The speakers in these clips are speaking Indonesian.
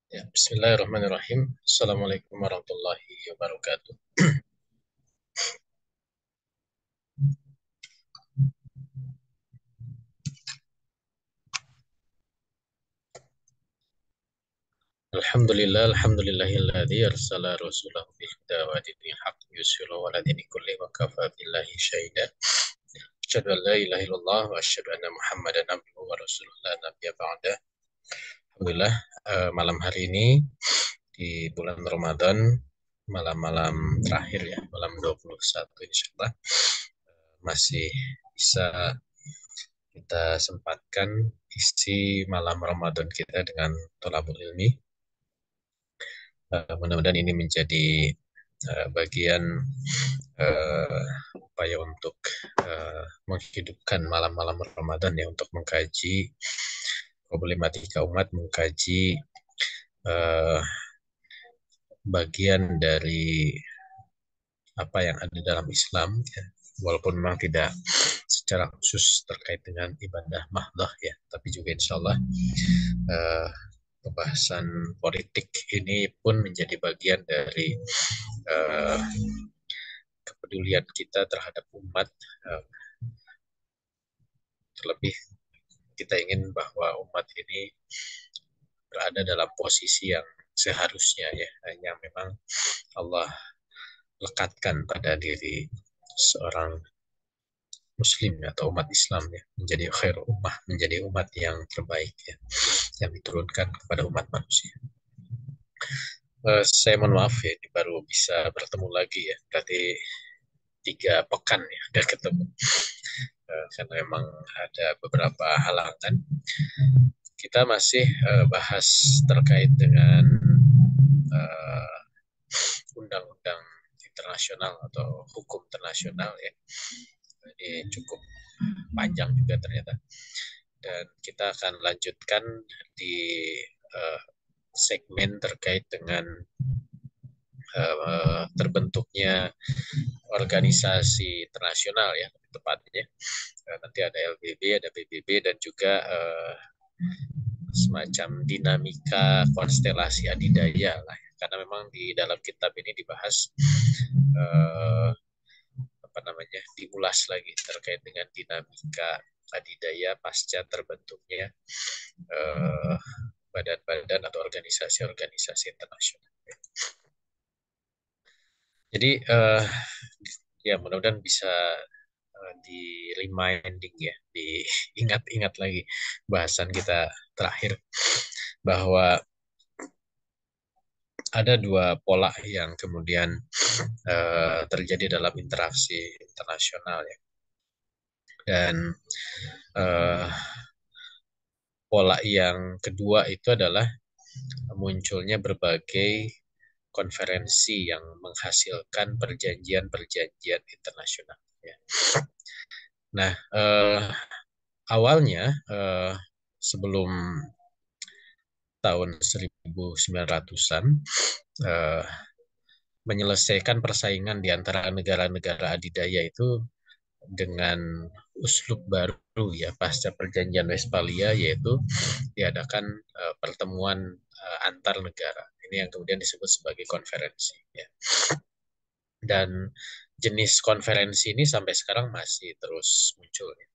Ya, Bismillahirrahmanirrahim. Assalamualaikum warahmatullahi wabarakatuh. Alhamdulillahilladzi arsala rasulahu bil huda wa dinil haqq yushiru ala dini kulli wa kafa billahi syahida. Asyhadu an la ilaha illallah wa asyhadu anna Muhammadan abduhu wa rasuluh la nabiyya ba'da. Alhamdulillah, malam hari ini di bulan Ramadan, malam-malam terakhir ya, malam 21 insyaallah masih bisa kita sempatkan isi malam Ramadan kita dengan thalabul ilmi. Mudah-mudahan ini menjadi bagian uh, upaya untuk menghidupkan malam-malam Ramadan ya, untuk mengkaji problematika umat, mengkaji uh, bagian dari apa yang ada dalam Islam ya. Walaupun memang tidak secara khusus terkait dengan ibadah mahdoh ya, tapi juga insya Allah uh, pembahasan politik ini pun menjadi bagian dari uh, kepedulian kita terhadap umat. uh, Terlebih kita ingin bahwa umat ini berada dalam posisi yang seharusnya ya, yang memang Allah lekatkan pada diri seorang muslim atau umat Islam ya, menjadi khair ummah, menjadi umat yang terbaik ya, yang diturunkan kepada umat manusia. Saya mohon maaf ya, ini baru bisa bertemu lagi ya, berarti 3 pekan ya udah ketemu. Karena memang ada beberapa halangan. Kita masih bahas terkait dengan uh, undang-undang internasional atau hukum internasional ya. Ini cukup panjang juga ternyata. Dan kita akan lanjutkan di uh, segmen terkait dengan terbentuknya organisasi internasional ya, tepatnya. Nanti ada LBB, ada PBB, dan juga semacam dinamika konstelasi adidaya lah. Karena memang di dalam kitab ini dibahas apa namanya, diulas lagi terkait dengan dinamika adidaya pasca terbentuknya badan-badan atau organisasi-organisasi internasional. Jadi ya mudah-mudahan bisa di reminding ya, diingat-ingat lagi bahasan kita terakhir, bahwa ada 2 pola yang kemudian terjadi dalam interaksi internasional ya. Dan uh, pola yang kedua itu adalah munculnya berbagai konferensi yang menghasilkan perjanjian-perjanjian internasional ya. Nah, awalnya sebelum tahun 1900-an menyelesaikan persaingan di antara negara-negara adidaya itu dengan uslub baru ya, pasca perjanjian Westphalia, yaitu diadakan pertemuan antar negara. Ini yang kemudian disebut sebagai konferensi ya. Dan jenis konferensi ini sampai sekarang masih terus muncul ya.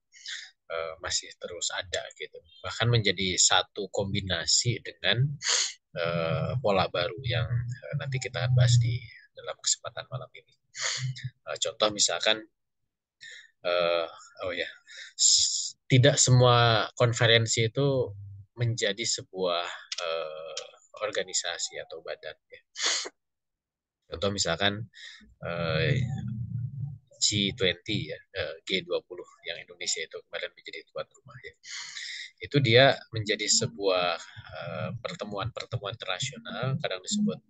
Masih terus ada gitu, bahkan menjadi satu kombinasi dengan pola baru yang nanti kita akan bahas di dalam kesempatan malam ini. Contoh misalkan oh ya, tidak semua konferensi itu menjadi sebuah organisasi atau badan ya. Contoh misalkan G20 ya, G20 yang Indonesia itu kemarin menjadi tuan rumah ya. Itu dia menjadi sebuah pertemuan-pertemuan internasional, kadang disebut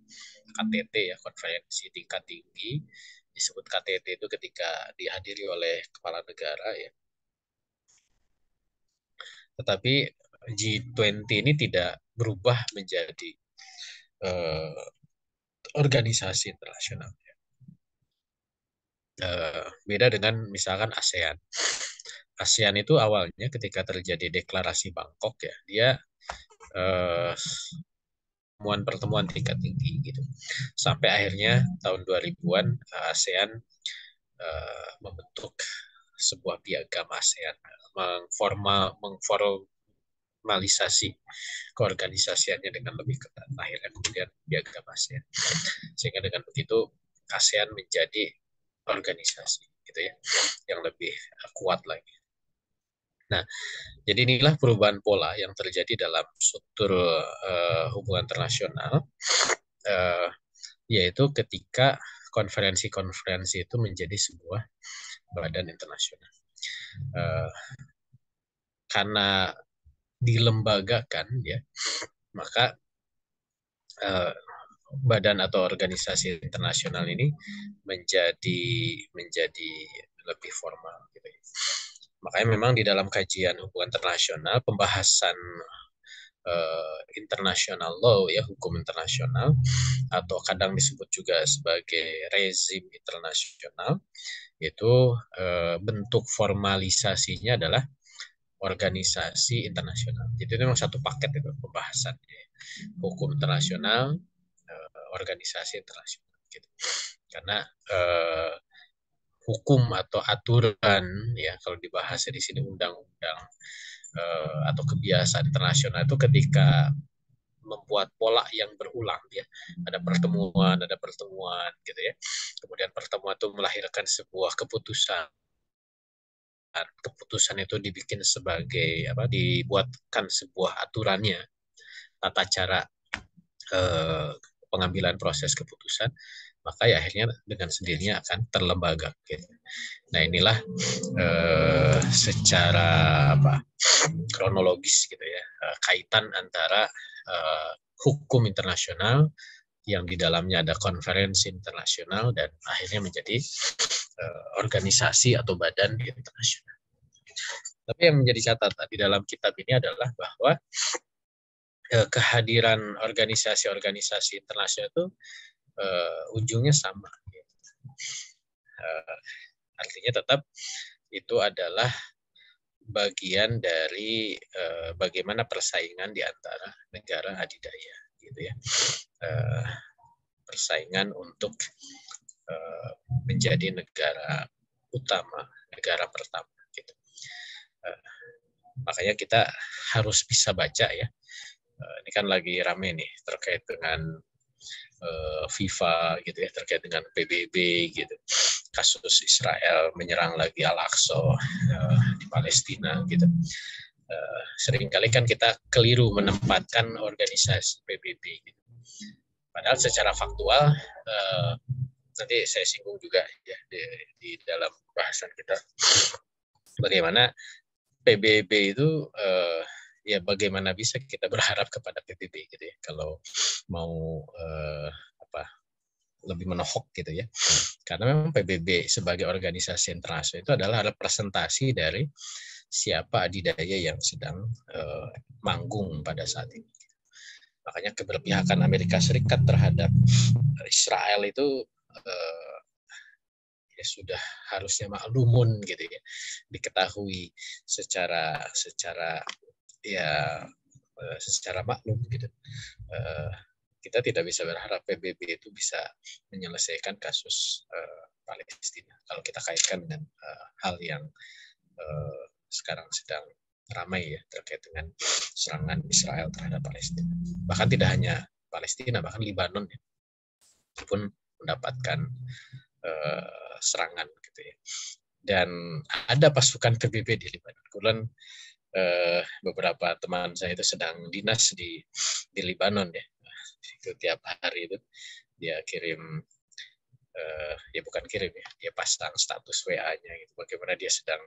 KTT ya, konferensi tingkat tinggi. Disebut KTT itu ketika dihadiri oleh kepala negara ya. Tetapi G20 ini tidak berubah menjadi uh, organisasi internasional. Beda dengan misalkan ASEAN. ASEAN itu awalnya ketika terjadi deklarasi Bangkok ya, dia uh, pertemuan tingkat tinggi gitu. Sampai akhirnya tahun 2000-an ASEAN membentuk sebuah piagam ASEAN, mengformalisasi keorganisasiannya dengan lebih ketat. Akhirnya kemudian piagam ASEAN. Sehingga dengan begitu ASEAN menjadi organisasi gitu ya, yang lebih kuat lagi. Nah, jadi inilah perubahan pola yang terjadi dalam struktur hubungan internasional, yaitu ketika konferensi-konferensi itu menjadi sebuah badan internasional. Karena dilembagakan, ya, maka badan atau organisasi internasional ini menjadi lebih formal gitu ya. Makanya memang di dalam kajian hubungan internasional, pembahasan international law, ya, hukum internasional, atau kadang disebut juga sebagai rezim internasional, itu bentuk formalisasinya adalah organisasi internasional. Jadi itu memang satu paket itu pembahasannya. Hukum internasional, organisasi internasional gitu. Karena hukum atau aturan, ya, kalau dibahas di sini undang-undang atau kebiasaan internasional itu ketika membuat pola yang berulang, ya, ada pertemuan gitu ya, kemudian pertemuan itu melahirkan sebuah keputusan itu dibikin sebagai dibuatkan sebuah aturannya, tata cara pengambilan proses keputusan, maka ya akhirnya dengan sendirinya akan terlembaga gitu. Nah, inilah secara kronologis gitu ya, kaitan antara hukum internasional yang di dalamnya ada konferensi internasional dan akhirnya menjadi organisasi atau badan internasional. Tapi yang menjadi catatan di dalam kitab ini adalah bahwa kehadiran organisasi-organisasi internasional itu ujungnya sama. Artinya tetap itu adalah bagian dari bagaimana persaingan di antara negara adidaya, gitu ya. Persaingan untuk menjadi negara utama, negara pertama, gitu. Makanya kita harus bisa baca, ya. Ini kan lagi rame nih terkait dengan FIFA gitu ya, terkait dengan PBB gitu, kasus Israel menyerang lagi Al-Aqsa di Palestina gitu. Seringkali kan kita keliru menempatkan organisasi PBB gitu. Padahal secara faktual nanti saya singgung juga ya di dalam bahasan kita bagaimana PBB itu ya bagaimana bisa kita berharap kepada PBB gitu ya kalau mau lebih menohok gitu ya. Karena memang PBB sebagai organisasi internasional itu adalah representasi dari siapa adidaya yang sedang manggung pada saat ini. Makanya keberpihakan Amerika Serikat terhadap Israel itu ya sudah harusnya maklumun gitu ya, diketahui secara maklum gitu. Kita tidak bisa berharap PBB itu bisa menyelesaikan kasus Palestina kalau kita kaitkan dengan hal yang sekarang sedang ramai ya terkait dengan serangan Israel terhadap Palestina. Bahkan tidak hanya Palestina, bahkan Libanon ya, pun mendapatkan serangan gitu ya. Dan ada pasukan PBB di Libanon. Kebetulan beberapa teman saya itu sedang dinas di Libanon ya. Itu tiap hari itu dia kirim ya bukan kirim ya, dia pasang status WA-nya gitu, bagaimana dia sedang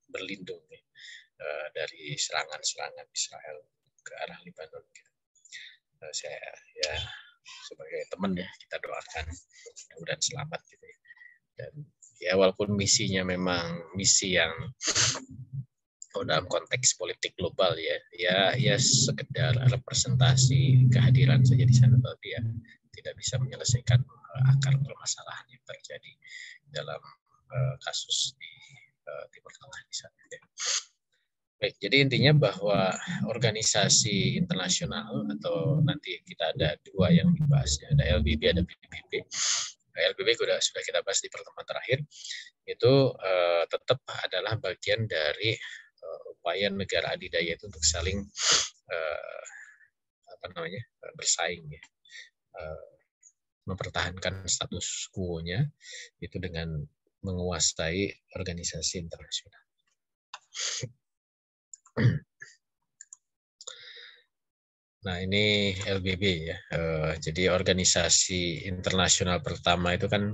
berlindung ya, dari serangan Israel ke arah Libanon gitu. Saya ya sebagai teman ya kita doakan mudah-mudahan selamat gitu ya. Dan ya walaupun misinya memang misi yang dalam konteks politik global ya sekedar representasi kehadiran saja di sana, tapi ya tidak bisa menyelesaikan akar permasalahan yang terjadi dalam kasus di Timur Tengah di sana. Ya. Baik, jadi intinya bahwa organisasi internasional atau nanti kita ada dua yang dibahas, ada LBB, ada PBB. LBB sudah kita bahas di pertemuan terakhir, itu tetap adalah bagian dari upaya negara adidaya itu untuk saling bersaing, ya. Mempertahankan status quo-nya itu dengan menguasai organisasi internasional. Nah, ini LBB ya. Jadi organisasi internasional pertama itu kan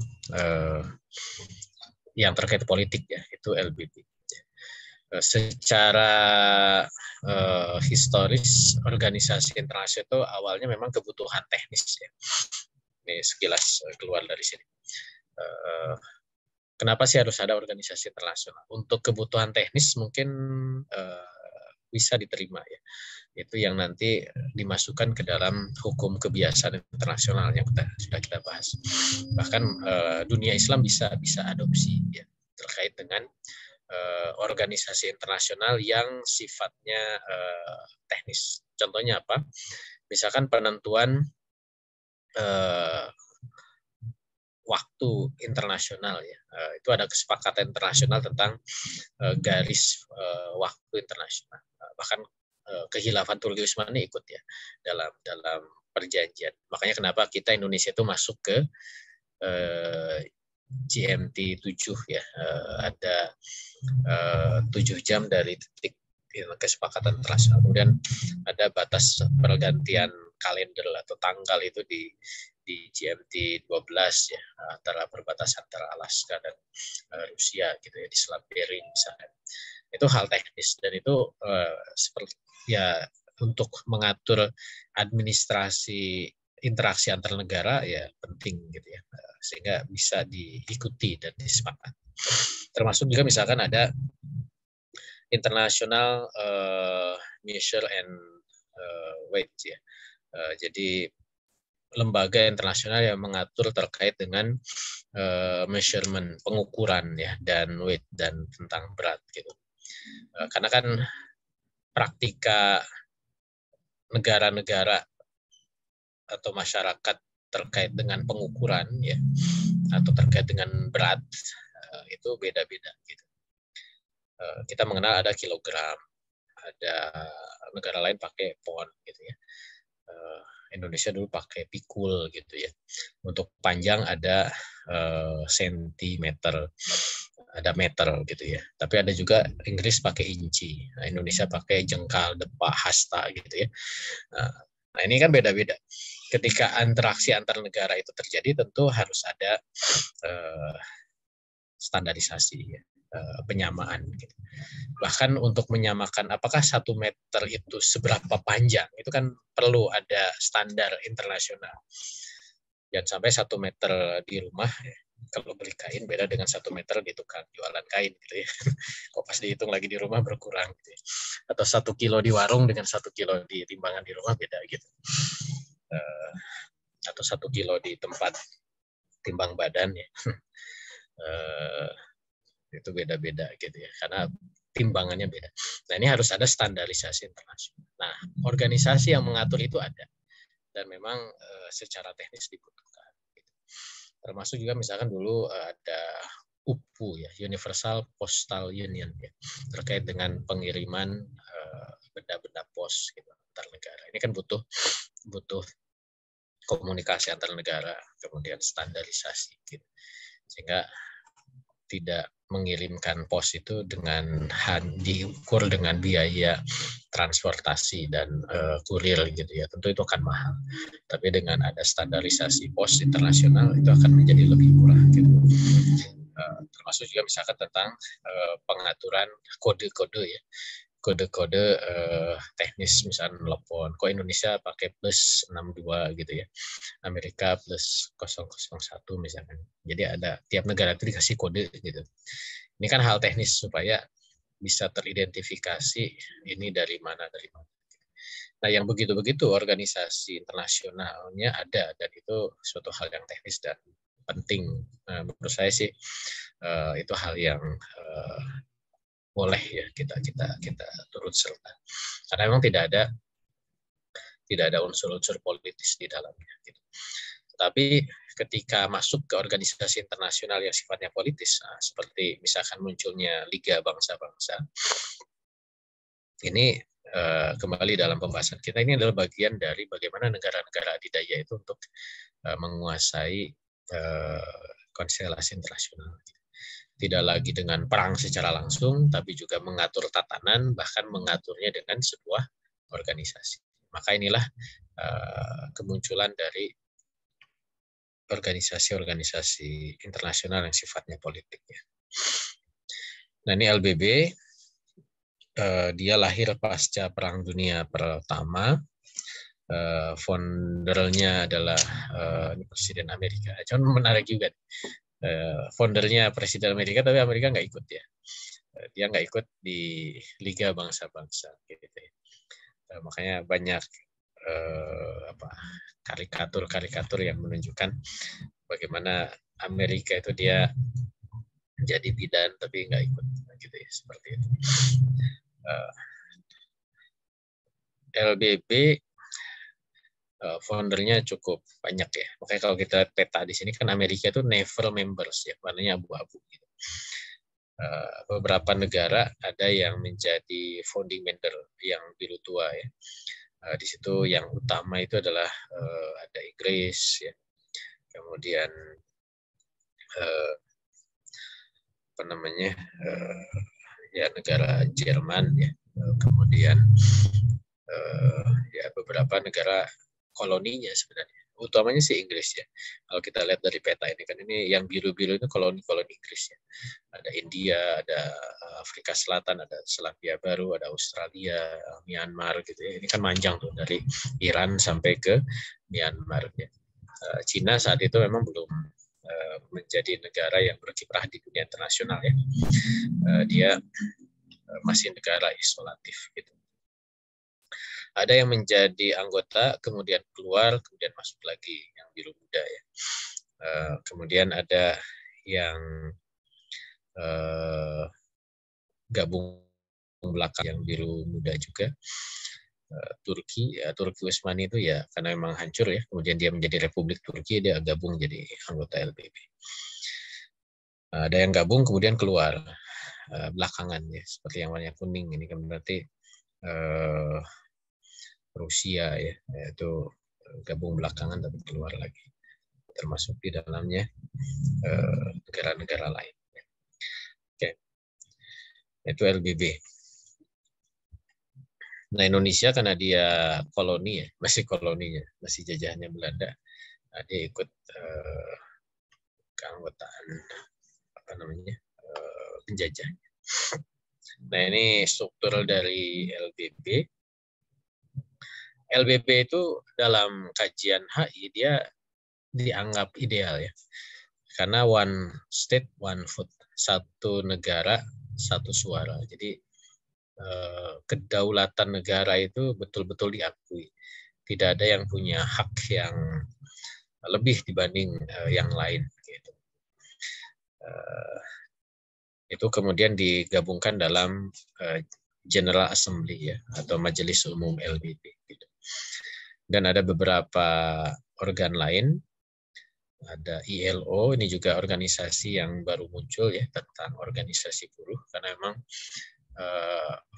yang terkait politik ya, itu LBB. Secara historis organisasi internasional itu awalnya memang kebutuhan teknis ya. Ini sekilas keluar dari sini. Kenapa sih harus ada organisasi internasional? Untuk kebutuhan teknis mungkin bisa diterima ya. Itu yang nanti dimasukkan ke dalam hukum kebiasaan internasional yang sudah kita bahas. Bahkan dunia Islam bisa adopsi ya, terkait dengan organisasi internasional yang sifatnya teknis. Contohnya apa? Misalkan penentuan waktu internasional ya, itu ada kesepakatan internasional tentang garis waktu internasional. Bahkan Kehilafan Turki Utsmani ikut ya dalam perjanjian. Makanya kenapa kita Indonesia itu masuk ke GMT 7 ya, ada 7 jam dari titik kesepakatan internasional. Kemudian ada batas pergantian kalender atau tanggal itu di GMT 12 ya, antara perbatasan antara Alaska dan Rusia gitu ya, di Selat Bering misalnya. Itu hal teknis dan itu seperti ya untuk mengatur administrasi interaksi antar negara ya penting gitu ya, sehingga bisa diikuti dan disepakati. Termasuk juga misalkan ada international measure and weight ya. Jadi lembaga internasional yang mengatur terkait dengan measurement, pengukuran ya, dan weight dan tentang berat gitu. Karena kan praktika negara-negara atau masyarakat terkait dengan pengukuran ya, atau terkait dengan berat itu beda-beda gitu. Kita mengenal ada kilogram, ada negara lain pakai pon gitu ya. Indonesia dulu pakai pikul gitu ya. Untuk panjang ada sentimeter, ada meter gitu ya. Tapi ada juga Inggris pakai inci. Nah, Indonesia pakai jengkal, depa, hasta gitu ya. Nah, ini kan beda-beda. Ketika interaksi antar negara itu terjadi, tentu harus ada standarisasi ya, penyamaan gitu. Bahkan untuk menyamakan apakah 1 meter itu seberapa panjang, itu kan perlu ada standar internasional. Jangan sampai 1 meter di rumah ya, kalau beli kain beda dengan 1 meter di tukang jualan kain gitu ya. Kok pas dihitung lagi di rumah berkurang gitu ya. Atau 1 kilo di warung dengan 1 kilo di timbangan di rumah beda gitu. Atau 1 kilo di tempat timbang badan ya. Itu beda-beda gitu ya, karena timbangannya beda. Nah, ini harus ada standarisasi internasional. Nah, organisasi yang mengatur itu ada dan memang secara teknis dibutuhkan. Gitu. Termasuk juga misalkan dulu ada UPU ya, Universal Postal Union ya, terkait dengan pengiriman benda-benda pos gitu antar negara. Ini kan butuh komunikasi antar negara, kemudian standarisasi gitu. Sehingga tidak mengirimkan pos itu dengan diukur dengan biaya transportasi dan kurir gitu ya, tentu itu akan mahal. Tapi dengan ada standarisasi pos internasional itu akan menjadi lebih murah gitu. Termasuk juga misalkan tentang pengaturan kode-kode ya, kode-kode teknis, misalnya telepon. Kok Indonesia pakai plus 62 gitu ya, Amerika plus 001 misalkan. Jadi ada tiap negara itu dikasih kode gitu. Ini kan hal teknis supaya bisa teridentifikasi ini dari mana. Nah, yang begitu-begitu organisasi internasionalnya ada, dan itu suatu hal yang teknis dan penting. Menurut saya sih itu hal yang boleh ya kita turut serta, karena memang tidak ada unsur-unsur politis di dalamnya. Gitu. Tetapi ketika masuk ke organisasi internasional yang sifatnya politis, nah, seperti misalkan munculnya Liga Bangsa-Bangsa, ini kembali dalam pembahasan kita, ini adalah bagian dari bagaimana negara-negara adidaya itu untuk menguasai konstelasi internasional. Tidak lagi dengan perang secara langsung, tapi juga mengatur tatanan, bahkan mengaturnya dengan sebuah organisasi. Maka inilah kemunculan dari organisasi-organisasi internasional yang sifatnya politik. Nah, ini LBB, dia lahir pasca Perang Dunia Pertama. Foundernya adalah Presiden Amerika. Cuman menarik juga. Foundernya Presiden Amerika, tapi Amerika nggak ikut ya. Dia nggak ikut di Liga Bangsa-Bangsa. Gitu ya. Makanya banyak karikatur-karikatur yang menunjukkan bagaimana Amerika itu dia jadi bidan tapi nggak ikut, gitu ya, seperti itu. LBB foundernya cukup banyak ya. Makanya kalau kita peta di sini kan Amerika itu never members ya, warnanya abu-abu. Gitu. Beberapa negara ada yang menjadi founding member yang biru tua ya. Di situ yang utama itu adalah ada Inggris ya, kemudian apa namanya ya negara Jerman ya, kemudian ya beberapa negara koloninya sebenarnya, utamanya sih Inggris ya. Kalau kita lihat dari peta ini kan, ini yang biru-biru itu koloni-koloni Inggris ya. Ada India, ada Afrika Selatan, ada Selandia Baru, ada Australia, Myanmar gitu ya. Ini kan manjang tuh dari Iran sampai ke Myanmar ya. Cina saat itu memang belum menjadi negara yang berkiprah di dunia internasional ya. Dia masih negara isolatif gitu. Ada yang menjadi anggota, kemudian keluar, kemudian masuk lagi, yang biru muda ya. Kemudian ada yang gabung belakang, yang biru muda juga. Turki Utsmani itu ya karena memang hancur ya, kemudian dia menjadi Republik Turki, dia gabung jadi anggota LBB. Ada yang gabung kemudian keluar belakangan ya, seperti yang warna kuning ini kan berarti Rusia ya, itu gabung belakangan tapi keluar lagi, termasuk di dalamnya negara-negara lain. Oke, itu LBB. Nah, Indonesia karena dia koloni ya, masih koloninya, masih jajahannya Belanda, nah, dia ikut keanggotaan apa namanya penjajahnya. Nah, ini struktur dari LBB. LBB itu dalam kajian HI dia dianggap ideal ya, karena one state one vote, satu negara satu suara. Jadi kedaulatan negara itu betul-betul diakui. Tidak ada yang punya hak yang lebih dibanding yang lain. Gitu. Itu kemudian digabungkan dalam General Assembly ya, atau Majelis Umum LBB. Gitu. Dan ada beberapa organ lain, ada ILO, ini juga organisasi yang baru muncul ya, tentang organisasi buruh, karena memang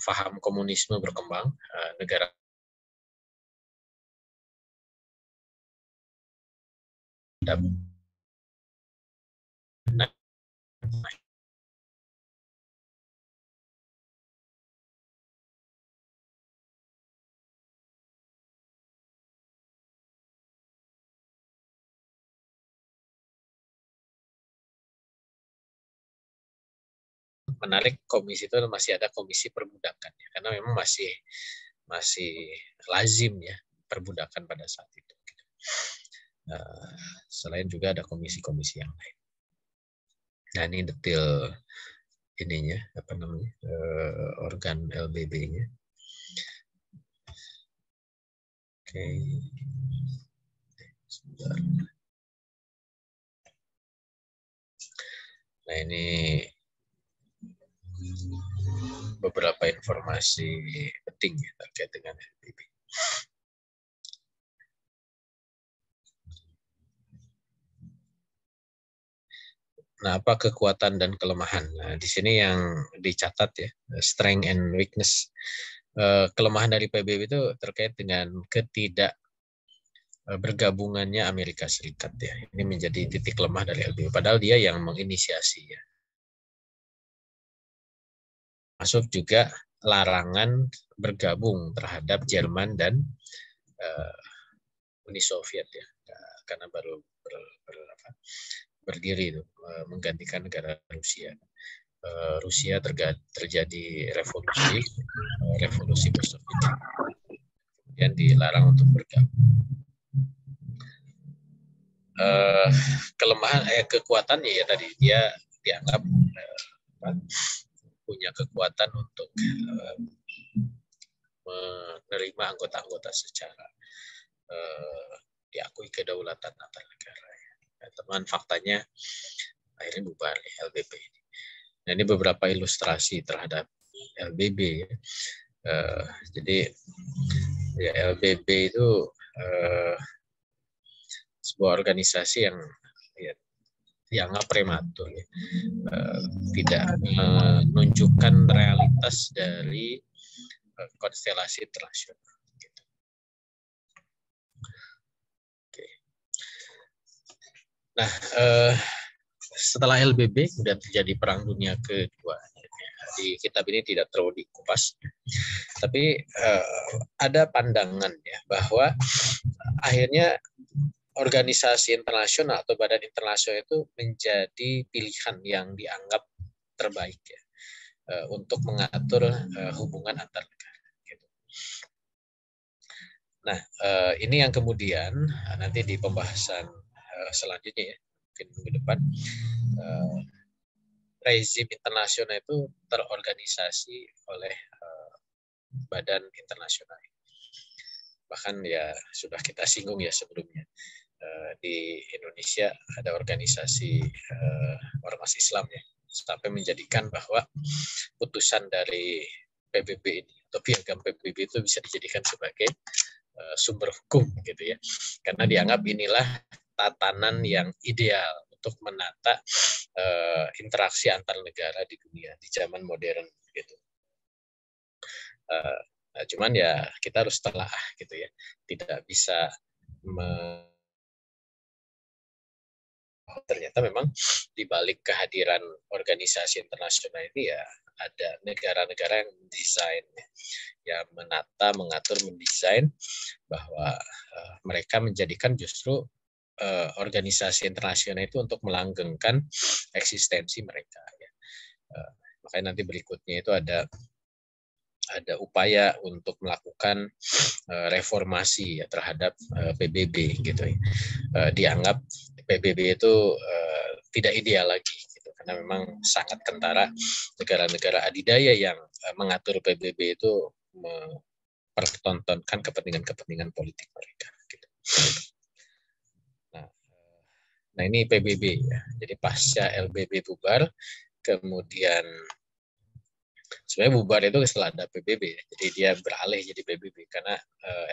faham komunisme berkembang, negara menarik, komisi itu masih ada komisi perbudakan ya, karena memang masih lazim ya perbudakan pada saat itu. Selain juga ada komisi-komisi yang lain. Nah, ini detail ininya apa namanya organ LBB-nya. Oke. Sebentar. Nah, ini beberapa informasi penting ya, terkait dengan LBB. Nah, apa kekuatan dan kelemahan? Nah, di sini yang dicatat ya, strength and weakness. Kelemahan dari PBB itu terkait dengan ketidak bergabungannya Amerika Serikat ya. Ini menjadi titik lemah dari LBB. Padahal dia yang menginisiasi ya. Masuk juga larangan bergabung terhadap Jerman dan Uni Soviet ya. Karena baru berdiri itu, menggantikan negara Rusia. Rusia terjadi revolusi Bolshevik, kemudian dilarang untuk bergabung. Kelemahan kekuatannya ya tadi dia dianggap punya kekuatan untuk menerima anggota-anggota secara diakui kedaulatan antar negara. Teman faktanya akhirnya bubar ya, LBB ini. Nah, ini beberapa ilustrasi terhadap LBB. Jadi ya, LBB itu sebuah organisasi yang ya, dianggap prematur, ya. Tidak menunjukkan realitas dari konstelasi internasional. Gitu. Oke. Nah, setelah LBB sudah terjadi Perang Dunia Kedua. Di kitab ini tidak terlalu dikupas, tapi ada pandangan ya bahwa akhirnya organisasi internasional atau badan internasional itu menjadi pilihan yang dianggap terbaik ya, untuk mengatur hubungan antar negara. Gitu. Nah, ini yang kemudian nanti di pembahasan selanjutnya ya, mungkin minggu depan, rezim internasional itu terorganisasi oleh badan internasional. Bahkan ya sudah kita singgung ya sebelumnya, di Indonesia ada organisasi ormas Islam ya, sampai menjadikan bahwa putusan dari PBB ini atau piagam PBB itu bisa dijadikan sebagai sumber hukum gitu ya, karena dianggap inilah tatanan yang ideal untuk menata interaksi antar negara di dunia di zaman modern gitu. Nah, cuman ya kita harus telah gitu ya, tidak bisa ternyata memang di balik kehadiran organisasi internasional ini ya ada negara-negara yang mendesain, ya menata, mengatur, mendesain bahwa mereka menjadikan justru organisasi internasional itu untuk melanggengkan eksistensi mereka. Ya. Makanya nanti berikutnya itu ada upaya untuk melakukan reformasi ya terhadap PBB gitu ya. Dianggap PBB itu tidak ideal lagi gitu, karena memang sangat kentara negara-negara adidaya yang mengatur PBB itu mempertontonkan kepentingan politik mereka gitu. Nah ini PBB ya. Jadi pasca LBB bubar, kemudian sebenarnya bubar itu setelah ada PBB, jadi dia beralih jadi PBB karena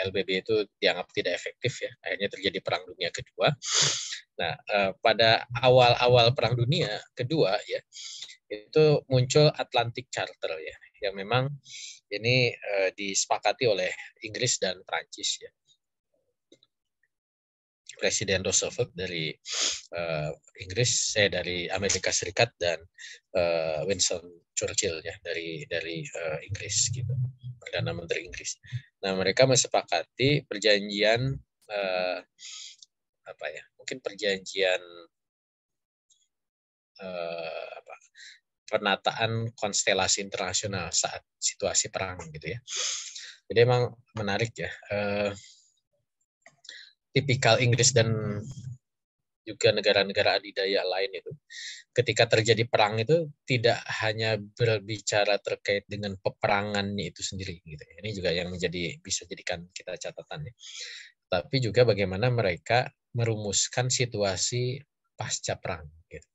LBB itu dianggap tidak efektif ya, akhirnya terjadi Perang Dunia Kedua. Nah, pada awal-awal Perang Dunia Kedua ya, itu muncul Atlantic Charter ya, yang memang ini disepakati oleh Inggris dan Prancis ya. Presiden Roosevelt dari Inggris, dari Amerika Serikat, dan Winston Churchill ya dari Inggris gitu, Perdana Menteri Inggris. Nah mereka mesepakati perjanjian mungkin perjanjian penataan konstelasi internasional saat situasi perang gitu ya. Jadi emang menarik ya. Tipikal Inggris dan juga negara-negara adidaya lain itu, ketika terjadi perang itu tidak hanya berbicara terkait dengan peperangannya itu sendiri gitu. Ini juga yang bisa jadikan kita catatan ya. Tapi juga bagaimana mereka merumuskan situasi pasca perang gitu.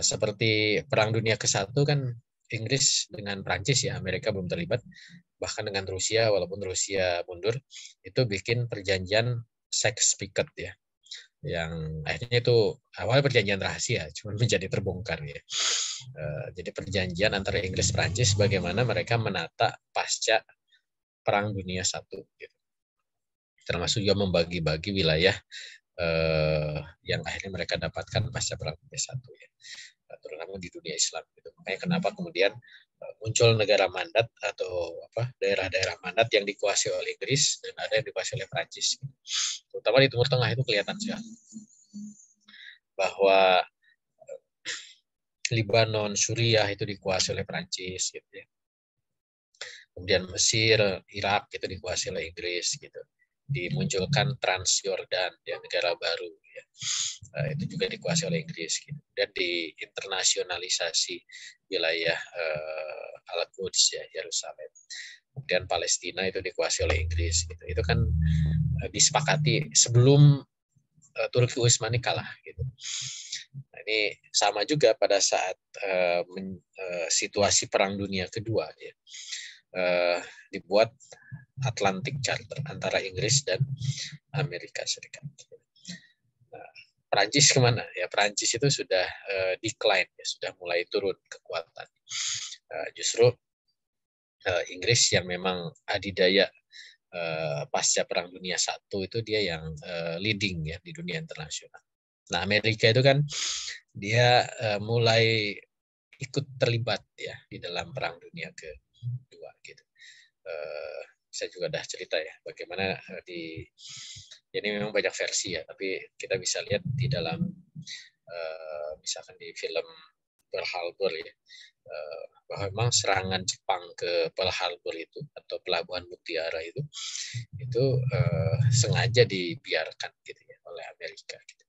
Seperti Perang Dunia ke-1 kan Inggris dengan Prancis ya, Amerika belum terlibat, bahkan dengan Rusia, walaupun Rusia mundur, itu bikin perjanjian Sykes-Picot ya, yang akhirnya itu awal perjanjian rahasia, cuma menjadi terbongkar ya. Jadi perjanjian antara Inggris Prancis bagaimana mereka menata pasca Perang Dunia Satu, gitu. Termasuk juga membagi-bagi wilayah yang akhirnya mereka dapatkan pasca Perang Dunia Satu ya, terutama di dunia Islam. Gitu. Makanya kenapa kemudian muncul negara mandat atau daerah-daerah mandat yang dikuasai oleh Inggris dan ada yang dikuasai oleh Prancis. Terutama di Timur Tengah itu kelihatan sekali bahwa Lebanon, Suriah itu dikuasai oleh Prancis, gitu ya. Kemudian Mesir, Irak itu dikuasai oleh Inggris, gitu. Dimunculkan Transjordan, ya, negara baru, ya. Itu juga dikuasai oleh Inggris, gitu. Dan diinternasionalisasi wilayah Al-Quds, ya, Yerusalem. Kemudian Palestina itu dikuasai oleh Inggris, gitu. Itu kan disepakati sebelum Turki Utsmani kalah, gitu. Nah, ini sama juga pada saat situasi Perang Dunia Kedua, ya, dibuat Atlantic Charter antara Inggris dan Amerika Serikat. Nah, Prancis kemana? Ya, Prancis itu sudah decline, ya, sudah mulai turun kekuatan. Justru Inggris yang memang adidaya pasca Perang Dunia Satu itu dia yang leading ya di dunia internasional. Nah, Amerika itu kan dia mulai ikut terlibat ya di dalam Perang Dunia Kedua gitu. Saya juga dah cerita ya bagaimana ini memang banyak versi ya, tapi kita bisa lihat di dalam misalkan di film Pearl Harbor ya, bahwa memang serangan Jepang ke Pearl Harbor itu atau Pelabuhan Mutiara itu sengaja dibiarkan gitu ya oleh Amerika gitu.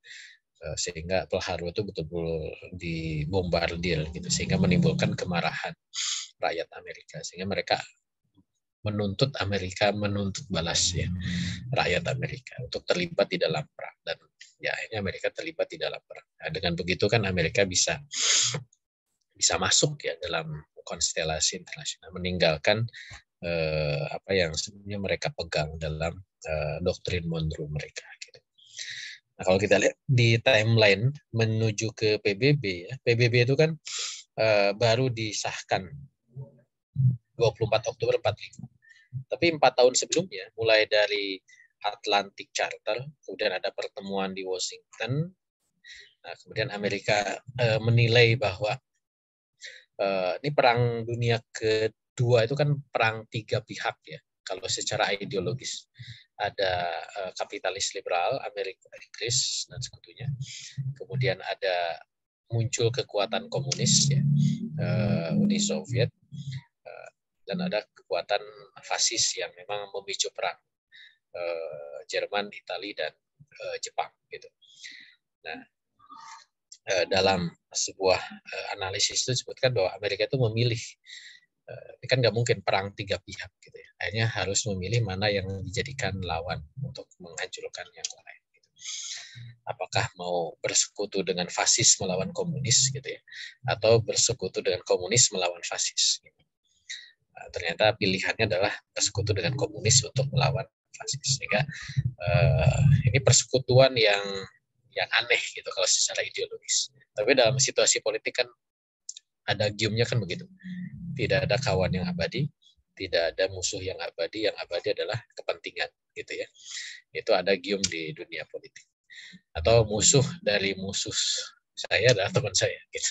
Sehingga Pearl Harbor itu betul-betul dibombardir gitu, sehingga menimbulkan kemarahan rakyat Amerika, sehingga mereka menuntut balas ya rakyat Amerika untuk terlibat di dalam perang, dan ya akhirnya Amerika terlibat di dalam perang. Nah, dengan begitu kan Amerika bisa masuk ya dalam konstelasi internasional, meninggalkan apa yang sebenarnya mereka pegang dalam doktrin Monroe mereka. Gitu. Nah, kalau kita lihat di timeline menuju ke PBB ya, PBB itu kan baru disahkan 24 Oktober 45. Tapi 4 tahun sebelumnya, mulai dari Atlantic Charter, kemudian ada pertemuan di Washington, nah, kemudian Amerika menilai bahwa ini Perang Dunia Kedua itu kan perang tiga pihak ya, kalau secara ideologis. Ada kapitalis liberal, Amerika, Inggris, dan sekutunya. Kemudian ada muncul kekuatan komunis ya, Uni Soviet, dan ada kekuatan fasis yang memang memicu perang, Jerman, Italia, dan Jepang gitu. Nah, dalam sebuah analisis itu disebutkan bahwa Amerika itu memilih, ini kan nggak mungkin perang tiga pihak gitu ya. Akhirnya harus memilih mana yang dijadikan lawan untuk menghancurkan yang lain. Gitu. Apakah mau bersekutu dengan fasis melawan komunis gitu ya, atau bersekutu dengan komunis melawan fasis. Gitu. Ternyata pilihannya adalah bersekutu dengan komunis untuk melawan fasis. Sehingga ini persekutuan yang aneh gitu kalau secara ideologis. Tapi dalam situasi politik kan ada giumnya kan begitu. Tidak ada kawan yang abadi, tidak ada musuh yang abadi adalah kepentingan gitu ya. Itu ada gium di dunia politik. Atau musuh dari musuh saya adalah teman saya gitu.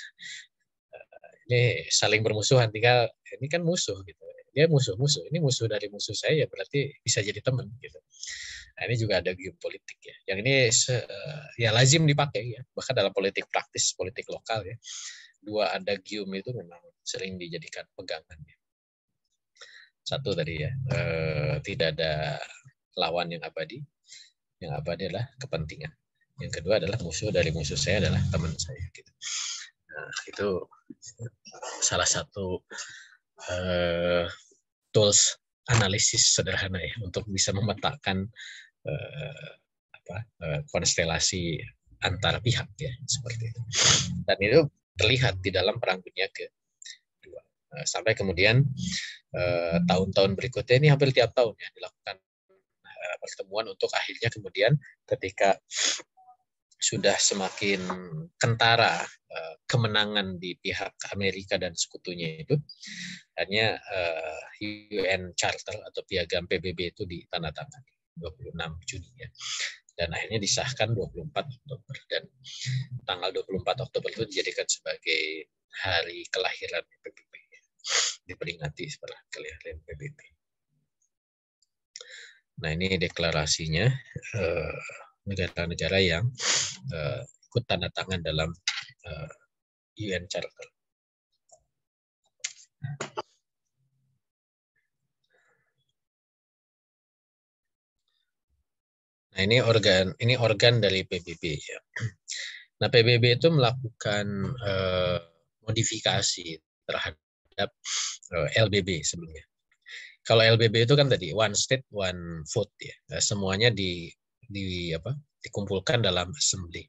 Ini saling bermusuhan, tinggal ini kan musuh gitu. Dia musuh, ini musuh dari musuh saya, berarti bisa jadi teman gitu. Nah, ini juga ada gium politik ya. Yang ini ya lazim dipakai ya, bahkan dalam politik praktis, politik lokal ya. Dua ada gium itu memang sering dijadikan pegangan ya. Satu tadi ya, tidak ada lawan yang abadi adalah kepentingan. Yang kedua adalah musuh dari musuh saya adalah teman saya gitu. Nah, itu salah satu tools analisis sederhana ya untuk bisa memetakan konstelasi antar pihak ya seperti itu. Dan itu terlihat di dalam Perang Dunia Kedua. Sampai kemudian tahun-tahun berikutnya ini hampir tiap tahun ya dilakukan pertemuan untuk akhirnya kemudian ketika sudah semakin kentara kemenangan di pihak Amerika dan sekutunya itu, hanya UN Charter atau piagam PBB itu ditandatangani 26 Juni ya. Dan akhirnya disahkan 24 Oktober. Dan tanggal 24 Oktober itu dijadikan sebagai hari kelahiran PBB. Diperingati setelah kelahiran PBB. Nah, ini deklarasinya negara-negara yang ikut tanda tangan dalam UN Charter. Nah, ini organ dari PBB ya. Nah, PBB itu melakukan modifikasi terhadap LBB sebelumnya. Kalau LBB itu kan tadi one state one vote ya. Semuanya dikumpulkan dalam assembly,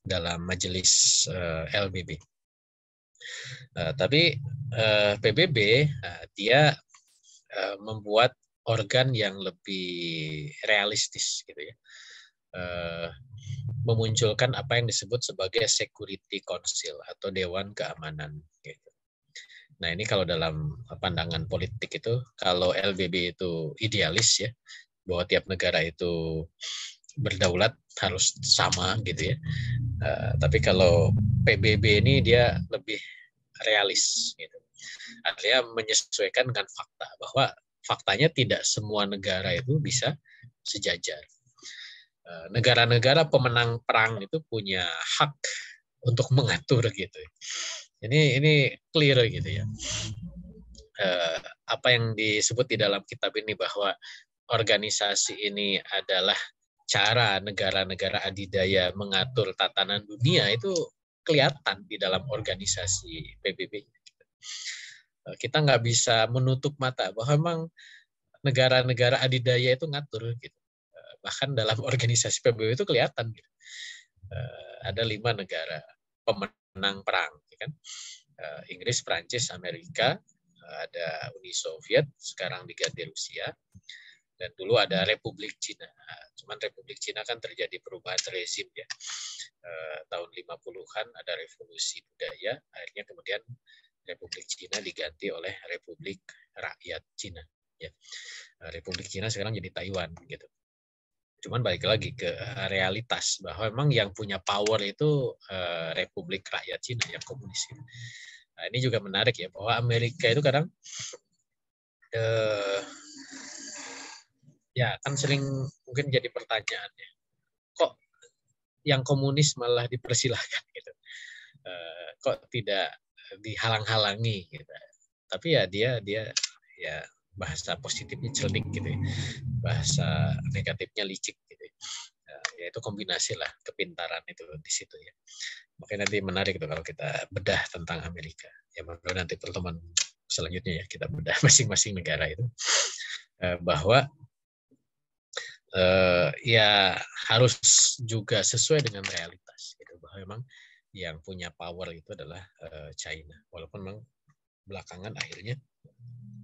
dalam majelis LBB. Tapi PBB dia membuat organ yang lebih realistis gitu ya. Memunculkan apa yang disebut sebagai Security Council atau Dewan Keamanan gitu. Nah, ini kalau dalam pandangan politik itu, kalau LBB itu idealis ya, bahwa tiap negara itu berdaulat harus sama gitu ya. Tapi kalau PBB ini dia lebih realis gitu. Artinya menyesuaikan dengan fakta bahwa faktanya tidak semua negara itu bisa sejajar. Negara-negara pemenang perang itu punya hak untuk mengatur gitu. Ini clear gitu ya. Apa yang disebut di dalam kitab ini bahwa organisasi ini adalah cara negara-negara adidaya mengatur tatanan dunia itu kelihatan di dalam organisasi PBB. Kita nggak bisa menutup mata bahwa memang negara-negara adidaya itu ngatur gitu. Bahkan dalam organisasi PBB itu kelihatan gitu. Ada 5 negara pemenang perang, kan? Inggris, Prancis, Amerika, ada Uni Soviet, sekarang diganti Rusia, dan dulu ada Republik Cina. Cuman Republik Cina kan terjadi perubahan rezim ya. Tahun 50-an ada revolusi budaya, akhirnya kemudian Republik Cina diganti oleh Republik Rakyat Cina. Ya. Republik Cina sekarang jadi Taiwan gitu. Cuman balik lagi ke realitas bahwa memang yang punya power itu Republik Rakyat Cina yang komunis. Nah, ini juga menarik ya bahwa Amerika itu kadang ya kan sering mungkin jadi pertanyaan ya, kok yang komunis malah dipersilahkan gitu, kok tidak dihalang-halangi gitu. Tapi ya dia ya bahasa positifnya cerdik gitu ya. Bahasa negatifnya licik gitu ya. Itu kombinasi lah kepintaran itu di situ ya. Makanya nanti menarik itu kalau kita bedah tentang Amerika ya. Nanti pertemuan selanjutnya ya kita bedah masing-masing negara itu bahwa ya harus juga sesuai dengan realitas gitu, bahwa memang yang punya power itu adalah China, walaupun memang belakangan akhirnya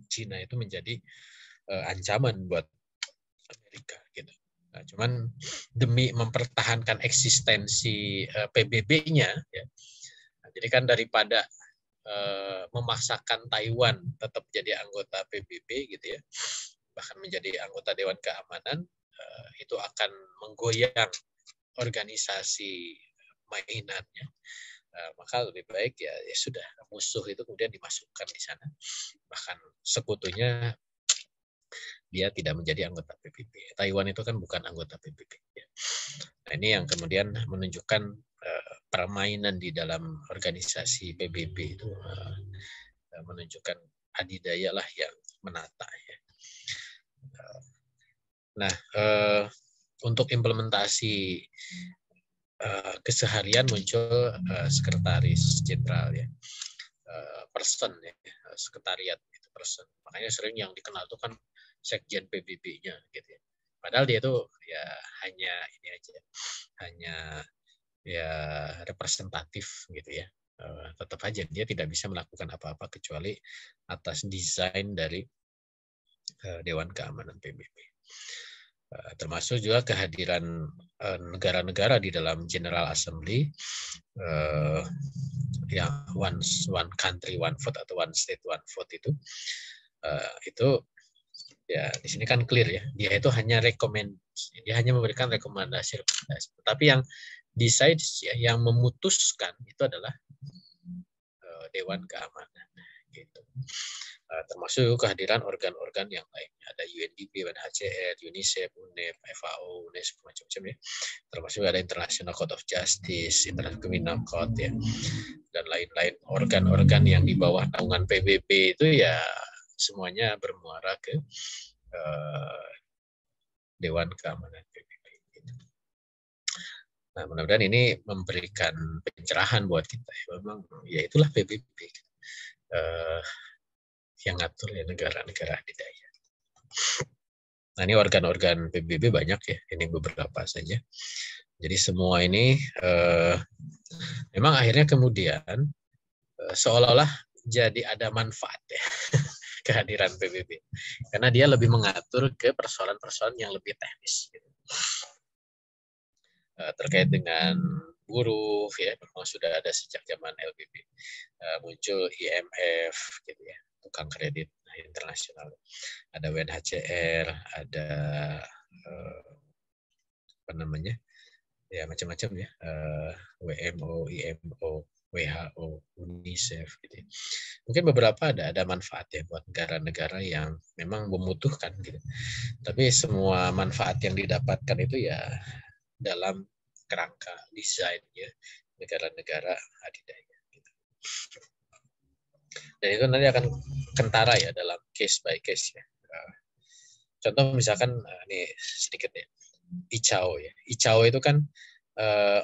China itu menjadi ancaman buat Amerika gitu. Nah, cuman demi mempertahankan eksistensi PBB-nya ya. Nah, jadi kan daripada memaksakan Taiwan tetap jadi anggota PBB gitu ya, bahkan menjadi anggota Dewan Keamanan, itu akan menggoyang organisasi mainannya. Maka lebih baik ya sudah, musuh itu kemudian dimasukkan di sana, bahkan sekutunya dia tidak menjadi anggota PBB. Taiwan itu kan bukan anggota PBB. Nah, ini yang kemudian menunjukkan permainan di dalam organisasi PBB itu menunjukkan adidaya lah yang menata ya. Nah, untuk implementasi keseharian muncul sekretaris jenderal ya, person ya, sekretariat itu person. Makanya sering yang dikenal itu kan sekjen PBB-nya gitu ya. Padahal dia itu ya hanya ini aja, hanya ya representatif gitu ya. tetap aja dia tidak bisa melakukan apa-apa kecuali atas desain dari Dewan Keamanan PBB. Termasuk juga kehadiran negara-negara di dalam General Assembly yang one country one vote atau one state one vote itu ya di sini kan clear ya, dia itu hanya dia hanya memberikan rekomendasi, tapi yang decide ya, yang memutuskan itu adalah Dewan Keamanan gitu. Termasuk kehadiran organ-organ yang lainnya, ada UNDP, UNHCR, UNICEF, UNEP, FAO, UNESCO, macam-macam ya. Termasuk ada International Court of Justice, International Criminal Court ya, dan lain-lain organ-organ yang di bawah naungan PBB itu ya semuanya bermuara ke Dewan Keamanan PBB. Gitu. Nah, mudah-mudahan ini memberikan pencerahan buat kita. Memang ya itulah PBB. Yang ngatur ya negara-negara adidaya. Nah, ini organ-organ PBB banyak ya, ini beberapa saja. Jadi semua ini memang akhirnya kemudian seolah-olah jadi ada manfaat ya kehadiran PBB, karena dia lebih mengatur ke persoalan-persoalan yang lebih teknis. Gitu. Terkait dengan buruh ya, memang sudah ada sejak zaman LBB, muncul IMF gitu ya, tukang kredit internasional, ada UNHCR, ada apa namanya ya macam-macam ya, WMO, IMO, WHO, UNICEF gitu ya. Mungkin beberapa ada manfaat ya buat negara-negara yang memang membutuhkan gitu, tapi semua manfaat yang didapatkan itu ya dalam kerangka desainnya negara-negara adidaya gitu. Dan itu nanti akan kentara ya dalam case by case ya. Contoh misalkan ini sedikit ya, ICAO ya. ICAO itu kan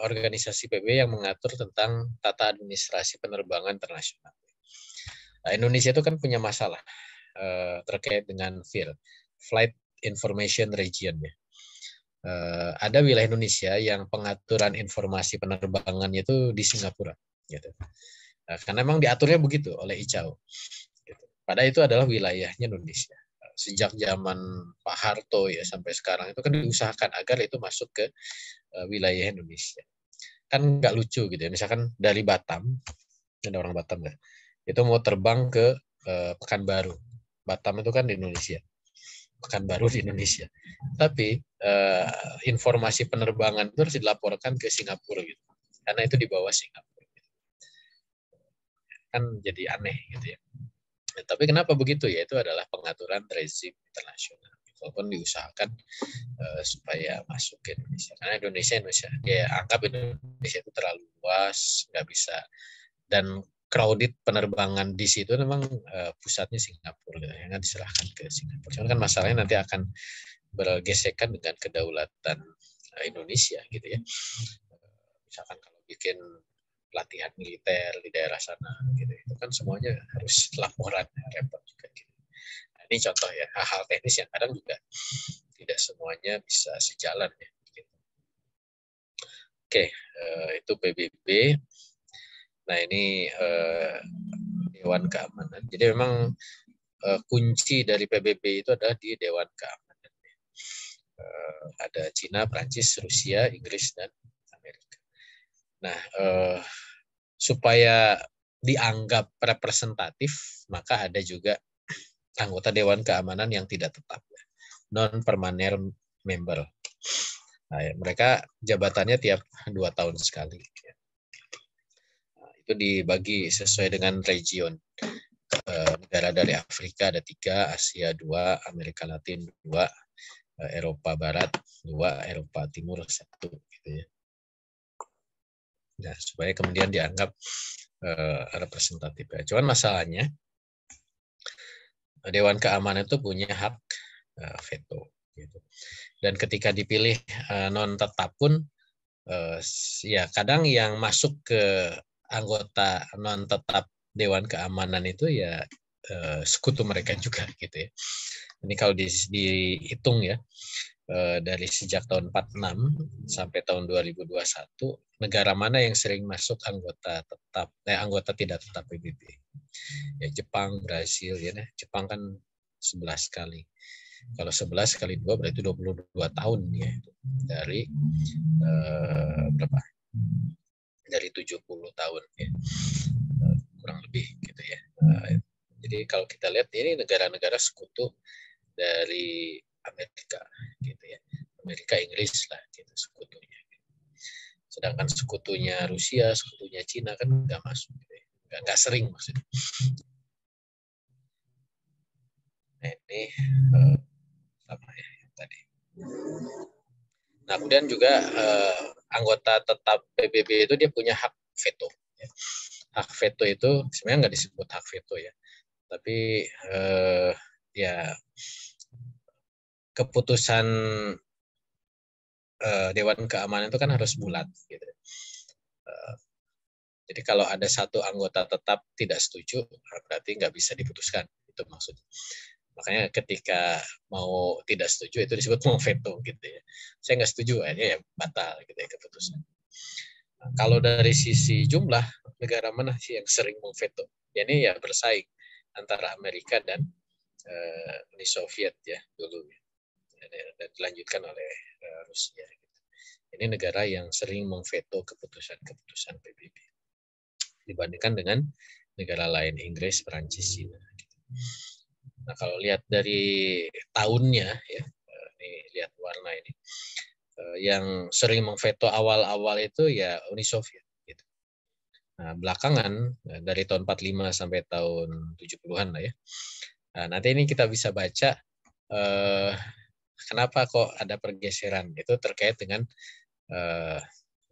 organisasi PBB yang mengatur tentang tata administrasi penerbangan internasional. Nah, Indonesia itu kan punya masalah terkait dengan FIR, Flight Information Region ya. Ada wilayah Indonesia yang pengaturan informasi penerbangannya itu di Singapura gitu. Nah, karena memang diaturnya begitu oleh ICAO. Gitu. Padahal itu adalah wilayahnya Indonesia. Sejak zaman Pak Harto ya sampai sekarang itu kan diusahakan agar itu masuk ke wilayah Indonesia. Kan nggak lucu gitu ya. Misalkan dari Batam, ada orang Batam nggak? Itu mau terbang ke Pekanbaru. Batam itu kan di Indonesia. Pekanbaru di Indonesia. Tapi informasi penerbangan itu harus dilaporkan ke Singapura gitu. Karena itu di bawah Singapura. Kan jadi aneh gitu ya. Nah, tapi kenapa begitu ya? Itu adalah pengaturan rezim internasional. Walaupun diusahakan supaya masuk ke Indonesia. Karena Indonesia dia anggap Indonesia itu terlalu luas, nggak bisa. Dan crowded penerbangan di situ memang pusatnya Singapura, yang diserahkan ke Singapura. Cuman kan masalahnya nanti akan bergesekan dengan kedaulatan Indonesia gitu ya. Misalkan kalau bikin pelatihan militer di daerah sana gitu, itu kan semuanya harus laporan, repot juga gitu. Nah, ini contoh ya hal-hal teknis yang kadang juga tidak semuanya bisa sejalan ya. Gitu. Oke, itu PBB. Nah ini Dewan Keamanan. Jadi memang kunci dari PBB itu adalah di Dewan Keamanan. Ada Cina, Prancis, Rusia, Inggris, dan Amerika. Nah, supaya dianggap representatif, maka ada juga anggota Dewan Keamanan yang tidak tetap, non-permanent member. Nah, mereka jabatannya tiap 2 tahun sekali. Nah, itu dibagi sesuai dengan region. Negara dari Afrika ada 3, Asia 2, Amerika Latin 2, Eropa Barat 2, Eropa Timur 1 gitu ya. Nah, supaya kemudian dianggap representatif. Cuman masalahnya Dewan Keamanan itu punya hak veto. Gitu. Dan ketika dipilih non tetap pun, ya kadang yang masuk ke anggota non tetap Dewan Keamanan itu ya sekutu mereka juga gitu ya. Ini kalau dihitung ya, dari sejak tahun 46 sampai tahun 2021, negara mana yang sering masuk anggota tidak tetap PBB? Ya Jepang, Brasil, ya. Jepang kan 11 kali. Kalau 11 kali 2 berarti 22 tahun ya. Dari berapa? Dari 70 tahun ya. Kurang lebih gitu ya. Jadi kalau kita lihat ini negara-negara sekutu dari Amerika gitu ya. Amerika, Inggris lah gitu sekutunya. Sedangkan sekutunya Rusia, sekutunya Cina kan nggak masuk gitu ya. Nggak sering maksudnya. Nah, ini sama ya tadi. Nah, kemudian juga anggota tetap PBB itu dia punya hak veto. Ya. Hak veto itu sebenarnya nggak disebut hak veto ya, tapi ya keputusan Dewan Keamanan itu kan harus bulat. Gitu. Jadi kalau ada satu anggota tetap tidak setuju, berarti nggak bisa diputuskan. Itu maksudnya. Makanya ketika mau tidak setuju itu disebut mau veto gitu ya. Saya nggak setuju, akhirnya ya batal gitu ya keputusan. Nah, kalau dari sisi jumlah, negara mana sih yang sering memveto? Ya ini ya bersaing antara Amerika dan Uni Soviet ya dulu ya. Dan dilanjutkan oleh Rusia. Gitu. Ini negara yang sering memveto keputusan-keputusan PBB dibandingkan dengan negara lain, Inggris, Perancis, Cina. Nah kalau lihat dari tahunnya ya, ini lihat warna ini, yang sering memveto awal-awal itu ya Uni Soviet. Gitu. Nah belakangan dari tahun 45 sampai tahun 70-an lah ya. Nah, nanti ini kita bisa baca kenapa kok ada pergeseran. Itu terkait dengan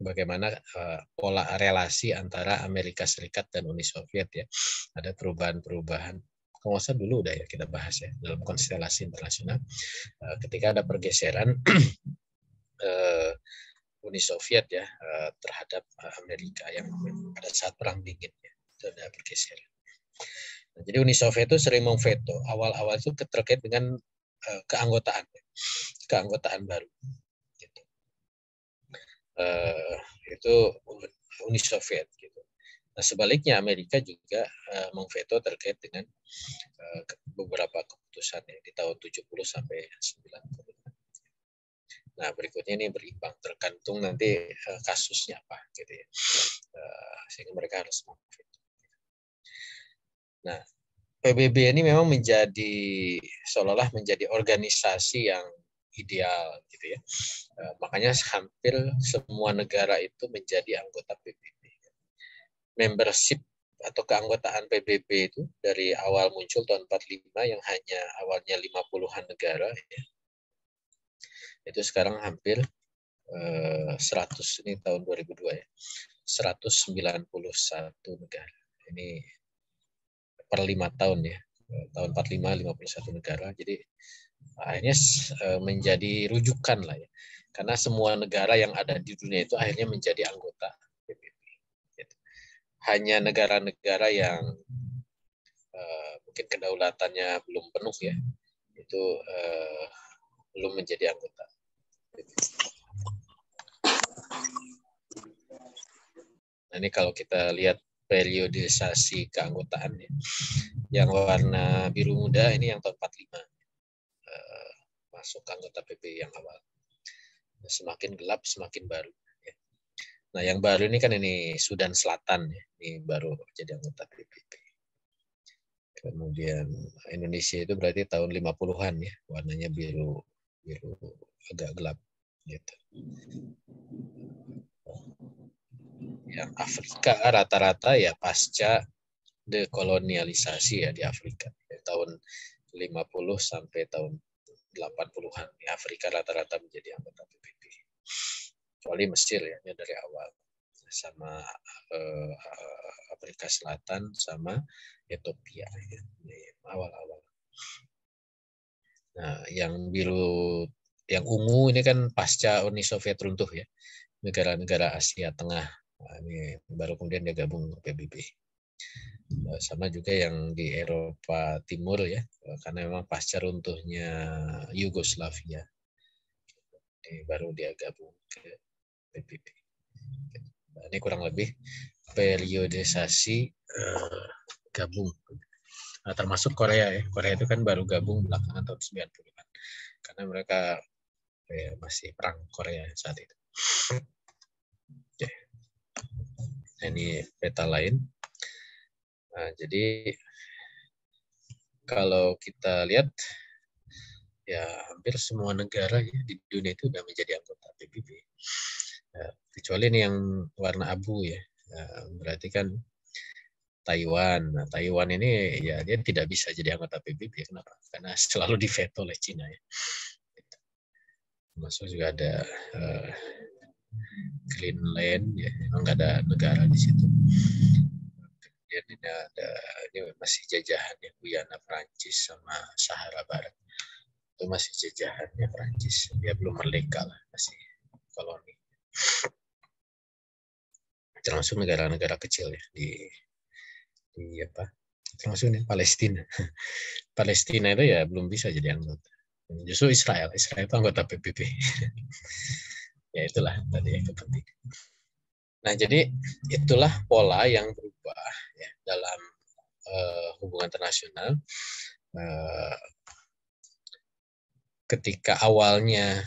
bagaimana pola relasi antara Amerika Serikat dan Uni Soviet ya. Ada perubahan-perubahan. Kalau nggak salah dulu udah ya kita bahas ya dalam konstelasi internasional. Ketika ada pergeseran Uni Soviet ya terhadap Amerika yang pada saat perang dingin ya, itu ada pergeseran. Nah, jadi Uni Soviet itu sering memveto awal-awal itu terkait dengan keanggotaan baru. Gitu. Itu Uni Soviet gitu. Nah, sebaliknya Amerika juga memveto terkait dengan beberapa keputusan ya, di tahun 70 sampai 90. Nah, berikutnya ini berimbang tergantung nanti kasusnya apa gitu ya. Sehingga mereka harus memveto. Nah, PBB ini memang menjadi seolah-olah menjadi organisasi yang ideal gitu ya. Makanya hampir semua negara itu menjadi anggota PBB. Membership atau keanggotaan PBB itu dari awal muncul tahun 45 yang hanya awalnya 50-an negara ya. Itu sekarang hampir 100 ini tahun 2002 ya. 191 negara. Ini per 5 tahun ya. Tahun 45 51 negara. Jadi akhirnya menjadi rujukan lah ya. Karena semua negara yang ada di dunia itu akhirnya menjadi anggota PBB. Hanya negara-negara yang mungkin kedaulatannya belum penuh ya, itu belum menjadi anggota. Nah, ini kalau kita lihat periodisasi keanggotaan ya. Yang warna biru muda ini yang tahun 45 masuk anggota PBB yang awal. Semakin gelap semakin baru. Ya. Nah, yang baru ini kan ini Sudan Selatan ya. Ini baru jadi anggota PBB. Kemudian Indonesia itu berarti tahun 50-an ya, warnanya biru agak gelap gitu. Yang Afrika rata-rata ya pasca dekolonialisasi ya di Afrika dari tahun 50 sampai tahun 80-an. Di Afrika rata-rata menjadi anggota PBB. Kecuali Mesir ya dari awal sama Afrika Selatan sama Ethiopia ya, awal-awal. Nah, yang biru, yang ungu ini kan pasca Uni Soviet runtuh ya, negara-negara Asia Tengah. Nah, ini baru kemudian dia gabung ke PBB. Sama juga yang di Eropa Timur ya, karena memang pasca runtuhnya Yugoslavia. Ini baru dia gabung ke PBB. Nah, ini kurang lebih periodisasi gabung. Nah, termasuk Korea ya. Korea itu kan baru gabung belakangan tahun 90-an. Karena mereka masih perang Korea saat itu. Oke. Nah, ini peta lain. Nah, jadi kalau kita lihat ya hampir semua negara ya, di dunia itu sudah menjadi anggota PBB. Kecuali ini yang warna abu ya. Berarti kan Taiwan. Nah, Taiwan ini ya dia tidak bisa jadi anggota PBB. Kenapa? Karena selalu diveto oleh Cina ya. Masuk juga ada Greenland ya, memang nggak ada negara di situ. Kemudian ini masih jajahannya Guyana Prancis sama Sahara Barat. Itu masih jajahannya Prancis. Dia belum merdeka lah, masih koloni. Termasuk negara-negara kecil ya di apa? Termasuk ini Palestina. Palestina itu ya belum bisa jadi anggota. Justru Israel itu anggota PBB. Ya itulah tadi yang penting. Nah, jadi itulah pola yang berubah ya, dalam hubungan internasional. Ketika awalnya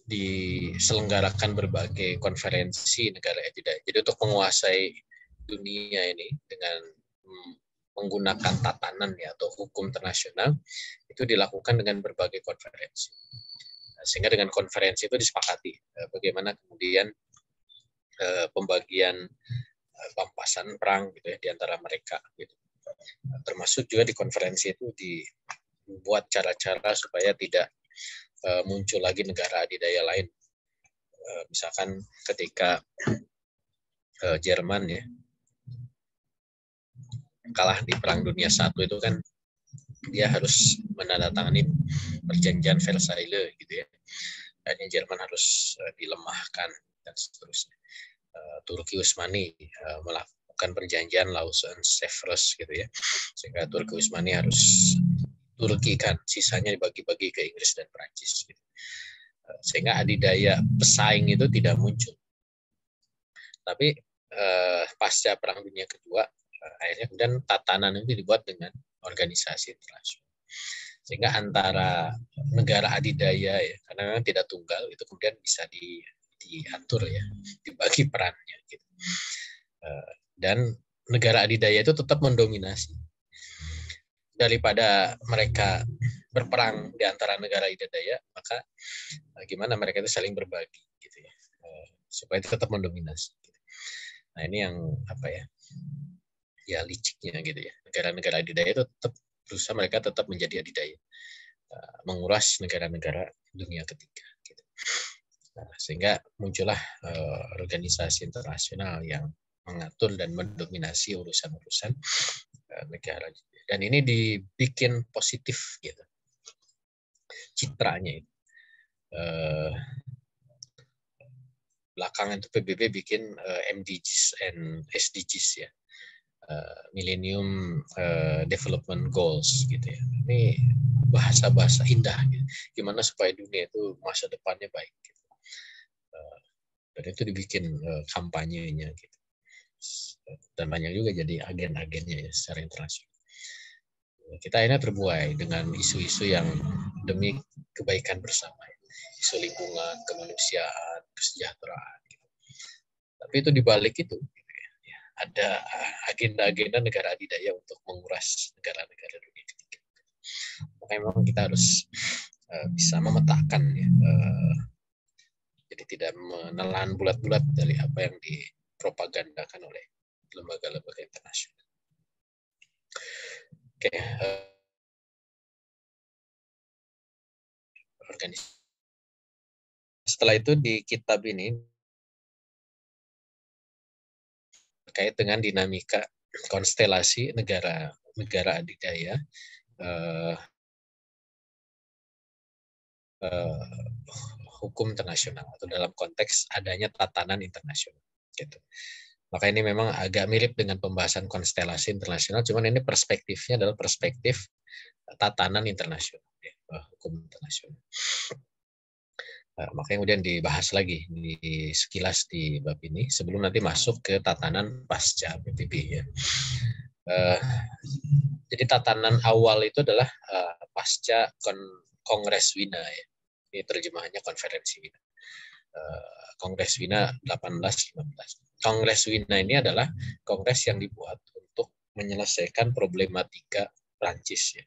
diselenggarakan berbagai konferensi negara adidaya. Jadi untuk menguasai dunia ini dengan menggunakan tatanan ya atau hukum internasional itu dilakukan dengan berbagai konferensi. Sehingga dengan konferensi itu disepakati bagaimana kemudian pembagian pampasan perang gitu ya di antara mereka gitu. Termasuk juga di konferensi itu dibuat cara-cara supaya tidak muncul lagi negara adidaya lain. Misalkan ketika Jerman ya kalah di Perang Dunia I itu kan dia harus menandatangani perjanjian Versailles gitu ya. Dan Jerman harus dilemahkan dan seterusnya. Turki Utsmani melakukan perjanjian Lausanne-Sèvres gitu ya. Sehingga Turki Utsmani harus Turki kan, sisanya dibagi-bagi ke Inggris dan Prancis gitu. Sehingga adidaya pesaing itu tidak muncul. Tapi pasca Perang Dunia Kedua akhirnya kemudian tatanan itu dibuat dengan organisasi internasional. Sehingga antara negara adidaya ya, karena memang tidak tunggal itu kemudian bisa diatur ya, dibagi perannya gitu. Dan negara adidaya itu tetap mendominasi. Daripada mereka berperang di antara negara adidaya, maka gimana mereka itu saling berbagi gitu ya. Supaya tetap mendominasi. Nah, ini yang apa ya? Ya liciknya gitu ya. Negara-negara adidaya itu tetap berusaha mereka tetap menjadi adidaya. Menguras negara-negara dunia ketiga gitu. Nah, sehingga muncullah organisasi internasional yang mengatur dan mendominasi urusan-urusan negara. Dan ini dibikin positif gitu. Citranya itu. Belakangan itu PBB bikin MDGs and SDGs ya. Millennium Development Goals gitu ya. Ini bahasa-bahasa indah gitu. Gimana supaya dunia itu masa depannya baik gitu. Dan itu dibikin kampanyenya gitu. Dan banyak juga jadi agen-agennya ya secara internasional. Kita akhirnya terbuai dengan isu-isu yang demi kebaikan bersama. Isu lingkungan, kemanusiaan, kesejahteraan. Gitu. Tapi itu dibalik itu ada agenda-agenda negara adidaya untuk menguras negara-negara dunia ketiga. Makanya memang kita harus bisa memetakan ya. Jadi tidak menelan bulat-bulat dari apa yang dipropagandakan oleh lembaga-lembaga internasional. Oke, organisasi. Setelah itu di kitab ini terkait dengan dinamika konstelasi negara adidaya, hukum internasional atau dalam konteks adanya tatanan internasional. Gitu. Maka ini memang agak mirip dengan pembahasan konstelasi internasional, cuman ini perspektifnya adalah perspektif tatanan internasional, ya, hukum internasional. Makanya kemudian dibahas lagi di sekilas di bab ini sebelum nanti masuk ke tatanan pasca PBB ya. Jadi tatanan awal itu adalah pasca Kongres Wina ya. Ini terjemahannya konferensi Wina. Kongres Wina 1815. Kongres Wina ini adalah kongres yang dibuat untuk menyelesaikan problematika Prancis ya.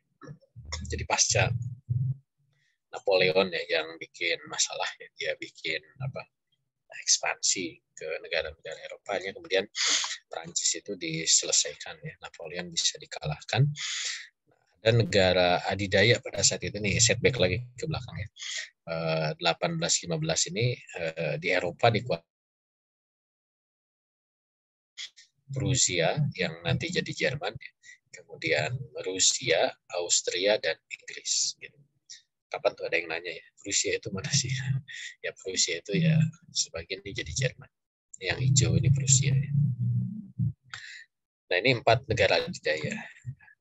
Jadi pasca Napoleon ya yang bikin masalah ya, dia bikin ekspansi ke negara-negara Eropanya, kemudian Prancis itu diselesaikan ya, Napoleon bisa dikalahkan. Dan negara adidaya pada saat itu nih, setback lagi ke belakang ya. 1815 ini di Eropa dikuasai Prusia yang nanti jadi Jerman, kemudian Rusia, Austria, dan Inggris. Gitu. Kapan tuh ada yang nanya ya, Rusia itu mana sih? Ya Prusia itu ya sebagian ini jadi Jerman. Yang hijau ini Prusia. Ya. Nah ini 4 negara adidaya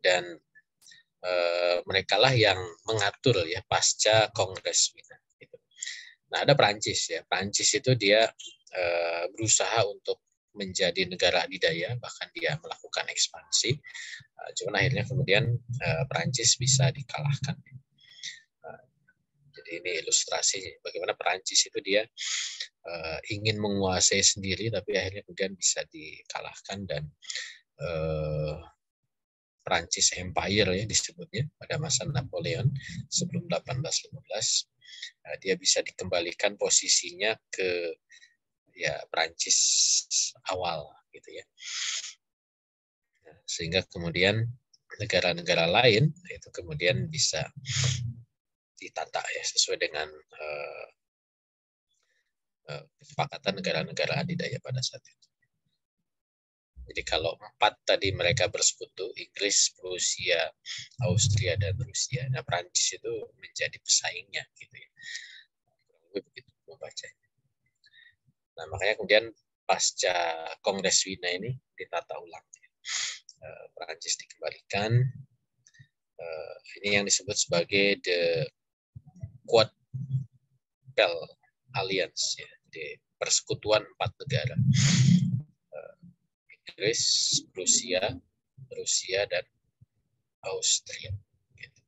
dan mereka lah yang mengatur ya pasca Kongres Wina. Gitu. Nah ada Prancis ya, Prancis itu dia berusaha untuk menjadi negara adidaya, bahkan dia melakukan ekspansi. Cuman akhirnya kemudian Prancis bisa dikalahkan. Jadi ini ilustrasi bagaimana Prancis itu dia ingin menguasai sendiri, tapi akhirnya kemudian bisa dikalahkan dan Prancis Empire ya disebutnya pada masa Napoleon sebelum 1815 dia bisa dikembalikan posisinya ke ya Prancis awal gitu ya. Sehingga kemudian negara-negara lain itu kemudian bisa ditata ya sesuai dengan kesepakatan negara-negara adidaya pada saat itu. Jadi kalau 4 tadi mereka bersekutu, Inggris, Prusia, Austria, dan Rusia. Nah, Prancis itu menjadi pesaingnya gitu ya. Kurang begitu membacanya. Nah, makanya kemudian pasca Kongres Wina ini ditata ulang. Prancis dikembalikan. Ini yang disebut sebagai the Quadruple Alliance, ya. Jadi persekutuan 4 negara. Inggris, Rusia, dan Austria. Gitu.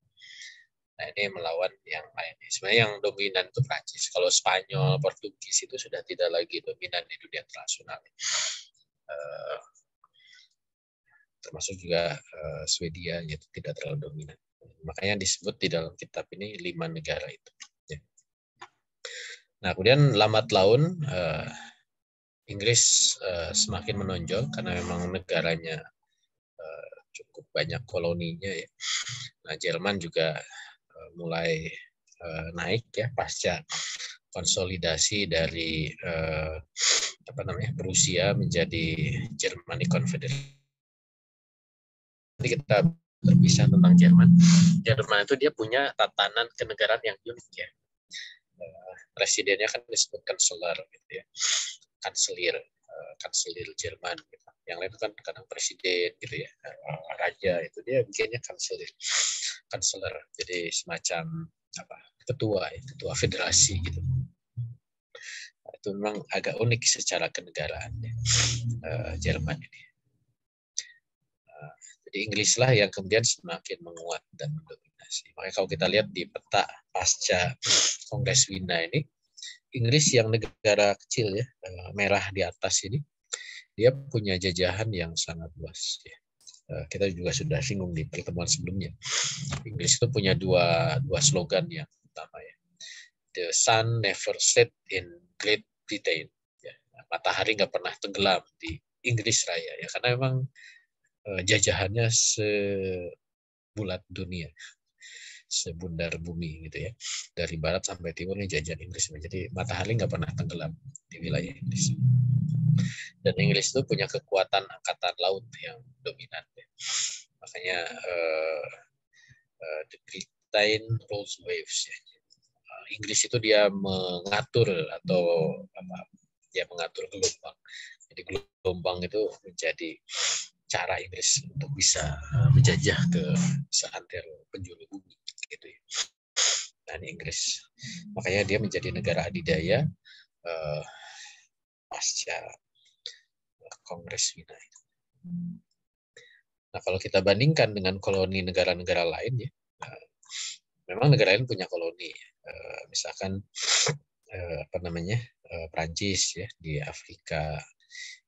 Nah ini melawan yang lain. Sebenarnya yang dominan itu Prancis. Kalau Spanyol, Portugis itu sudah tidak lagi dominan di dunia internasional. Termasuk juga Swedia itu tidak terlalu dominan. Makanya disebut di dalam kitab ini 5 negara itu. Ya. Nah kemudian lambat laun Inggris semakin menonjol karena memang negaranya cukup banyak koloninya ya. Nah Jerman juga mulai naik ya pasca konsolidasi dari Prusia menjadi Germanic Confederation. Nanti kita berbicara tentang Jerman. Jerman itu dia punya tatanan kenegaraan yang unik ya. Presidennya kan disebut kanselir gitu ya. Kanselir Jerman gitu. Yang lain kan kadang presiden gitu ya. Raja itu dia bikinnya kanselir. Jadi semacam ketua federasi gitu. Itu memang agak unik secara kenegaraan ya. Jerman ini. Jadi Inggris lah yang kemudian semakin menguat dan mendominasi. Makanya kalau kita lihat di peta pasca Kongres Wina ini, Inggris yang negara kecil ya, merah di atas ini, dia punya jajahan yang sangat luas. Ya. Kita juga sudah singgung di pertemuan sebelumnya. Inggris itu punya dua slogan yang utama ya. The sun never set in Great Britain. Ya. Matahari nggak pernah tenggelam di Inggris Raya ya, karena memang jajahannya sebulat dunia, sebundar bumi gitu ya, dari barat sampai timur ini jajahan Inggris. Jadi matahari nggak pernah tenggelam di wilayah Inggris. Dan Inggris itu punya kekuatan angkatan laut yang dominan. Ya. Makanya the Britain rules waves. Ya. Inggris itu dia mengatur dia mengatur gelombang. Jadi gelombang itu menjadi cara Inggris untuk bisa menjajah ke seantero penjuru bumi gitu ya. Dan Inggris. makanya dia menjadi negara adidaya pasca Kongres Wina. Nah, kalau kita bandingkan dengan koloni negara-negara lain ya, memang negara lain punya koloni. Misalkan apa namanya Prancis ya di Afrika,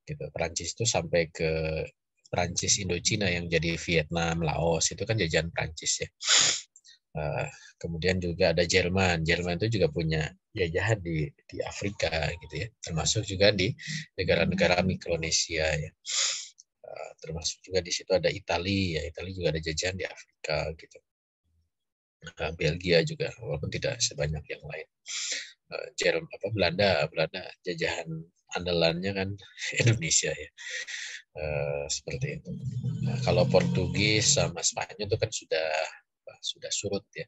gitu. Prancis itu sampai ke Prancis Indochina yang jadi Vietnam, Laos itu kan jajahan Prancis ya. Kemudian juga ada Jerman. Jerman itu juga punya jajahan di Afrika gitu ya, termasuk juga di negara-negara Mikronesia ya. Termasuk juga di situ ada Italia ya. Italia juga ada jajahan di Afrika gitu. Belgia juga walaupun tidak sebanyak yang lain. Belanda jajahan andalannya kan Indonesia ya. Seperti itu. Nah, kalau Portugis sama Spanyol itu kan sudah surut ya.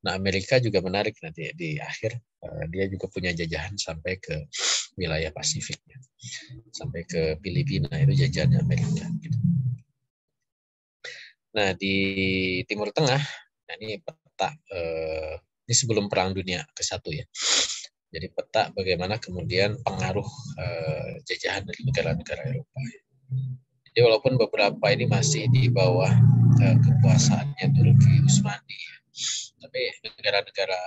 Nah, Amerika juga menarik nanti di akhir dia juga punya jajahan sampai ke wilayah Pasifiknya, sampai ke Filipina itu jajahannya Amerika. Gitu. Nah, di Timur Tengah, nah ini peta ini sebelum Perang Dunia ke-1 ya. Jadi peta bagaimana kemudian pengaruh jajahan dari negara-negara Eropa. Jadi walaupun beberapa ini masih di bawah kekuasaannya Turki Utsmani, tapi negara-negara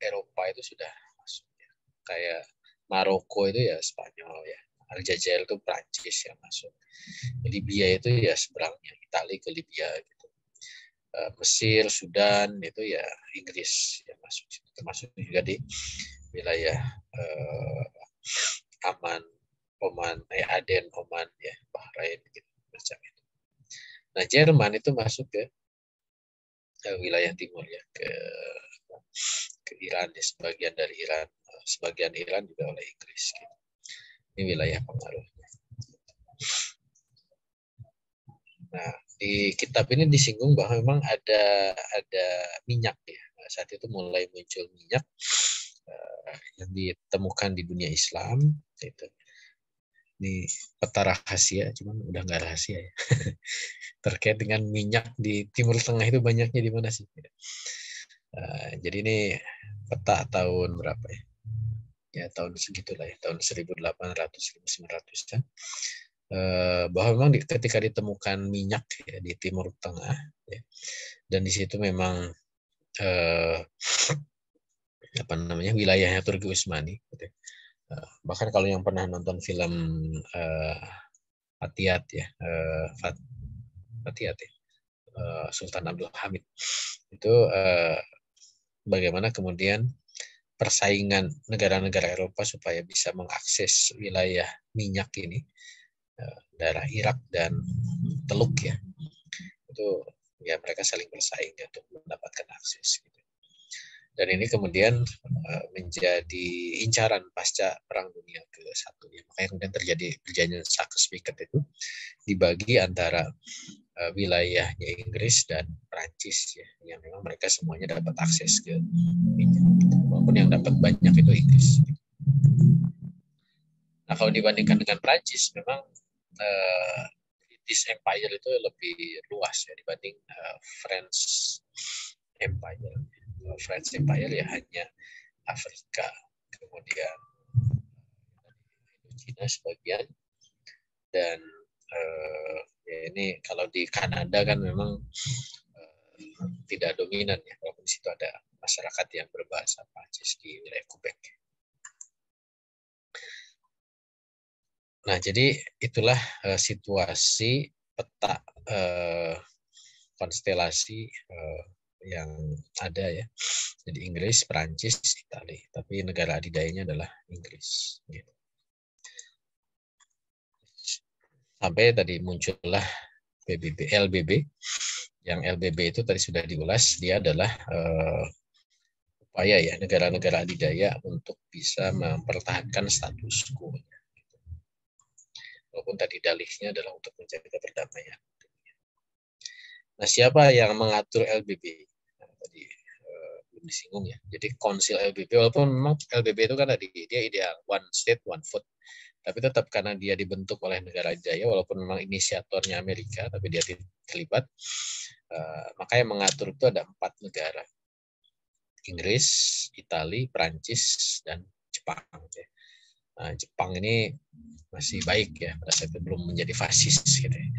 Eropa itu sudah masuk ya. Kayak Maroko itu ya Spanyol ya, Aljazair itu Prancis yang masuk, Libya itu ya seberangnya Italia ke Libya gitu. Mesir, Sudan itu ya Inggris yang masuk, termasuk juga di wilayah Oman, Aden, Oman ya, Bahrain gitu macam itu. Nah, Jerman itu masuk ke wilayah timur ya, ke Iran ya, sebagian dari Iran, sebagian Iran juga oleh Inggris gitu. Ini wilayah pengaruhnya. Nah, di kitab ini disinggung bahwa memang ada minyak ya. Nah, saat itu mulai muncul minyak yang ditemukan di dunia Islam itu. Ini peta rahasia, cuman udah nggak rahasia ya. Terkait dengan minyak di Timur Tengah itu banyaknya di mana sih? Jadi ini peta tahun berapa ya? Ya tahun segitulah ya, tahun 1800 1900 kan. Bahwa memang ketika ditemukan minyak ya, di Timur Tengah ya, dan di situ memang apa namanya wilayahnya Turki Utsmani gitu. Bahkan kalau yang pernah nonton film Fatihat ya, Fatihat ya, Sultan Abdul Hamid itu bagaimana kemudian persaingan negara-negara Eropa supaya bisa mengakses wilayah minyak ini, daerah Irak dan Teluk ya, itu ya mereka saling bersaing untuk mendapatkan akses gitu. Dan ini kemudian menjadi incaran pasca Perang Dunia ke-1 ya. Makanya kemudian terjadi perjanjian Sykes-Picot itu dibagi antara wilayahnya Inggris dan Prancis ya, yang memang mereka semuanya dapat akses ke minyak. Walaupun yang dapat banyak itu Inggris. Nah, kalau dibandingkan dengan Prancis, memang British Empire itu lebih luas ya dibanding French Empire. French Empire ya hanya Afrika, kemudian China sebagian, dan ya ini kalau di Kanada kan memang tidak dominan ya, walaupun di situ ada masyarakat yang berbahasa Prancis di wilayah Quebec. Nah, jadi itulah situasi peta konstelasi yang ada ya. Jadi Inggris, Prancis, Italia. Tapi negara adidayanya adalah Inggris. Gitu. Sampai tadi muncullah LBB. Yang LBB itu tadi sudah diulas, dia adalah upaya ya negara-negara adidaya untuk bisa mempertahankan status quo. Walaupun tadi dalihnya adalah untuk menjaga perdamaian. Nah, siapa yang mengatur LBB? Nah, tadi belum disinggung ya. Jadi konsil LBB, walaupun memang LBB itu kan tadi dia ideal one state one vote, tapi tetap karena dia dibentuk oleh negara adidaya, walaupun memang inisiatornya Amerika, tapi dia terlibat, maka yang mengatur itu ada 4 negara. Inggris, Italia, Prancis, dan Jepang. Nah, Jepang ini masih baik ya, pada saat itu belum menjadi fasis gitu ya.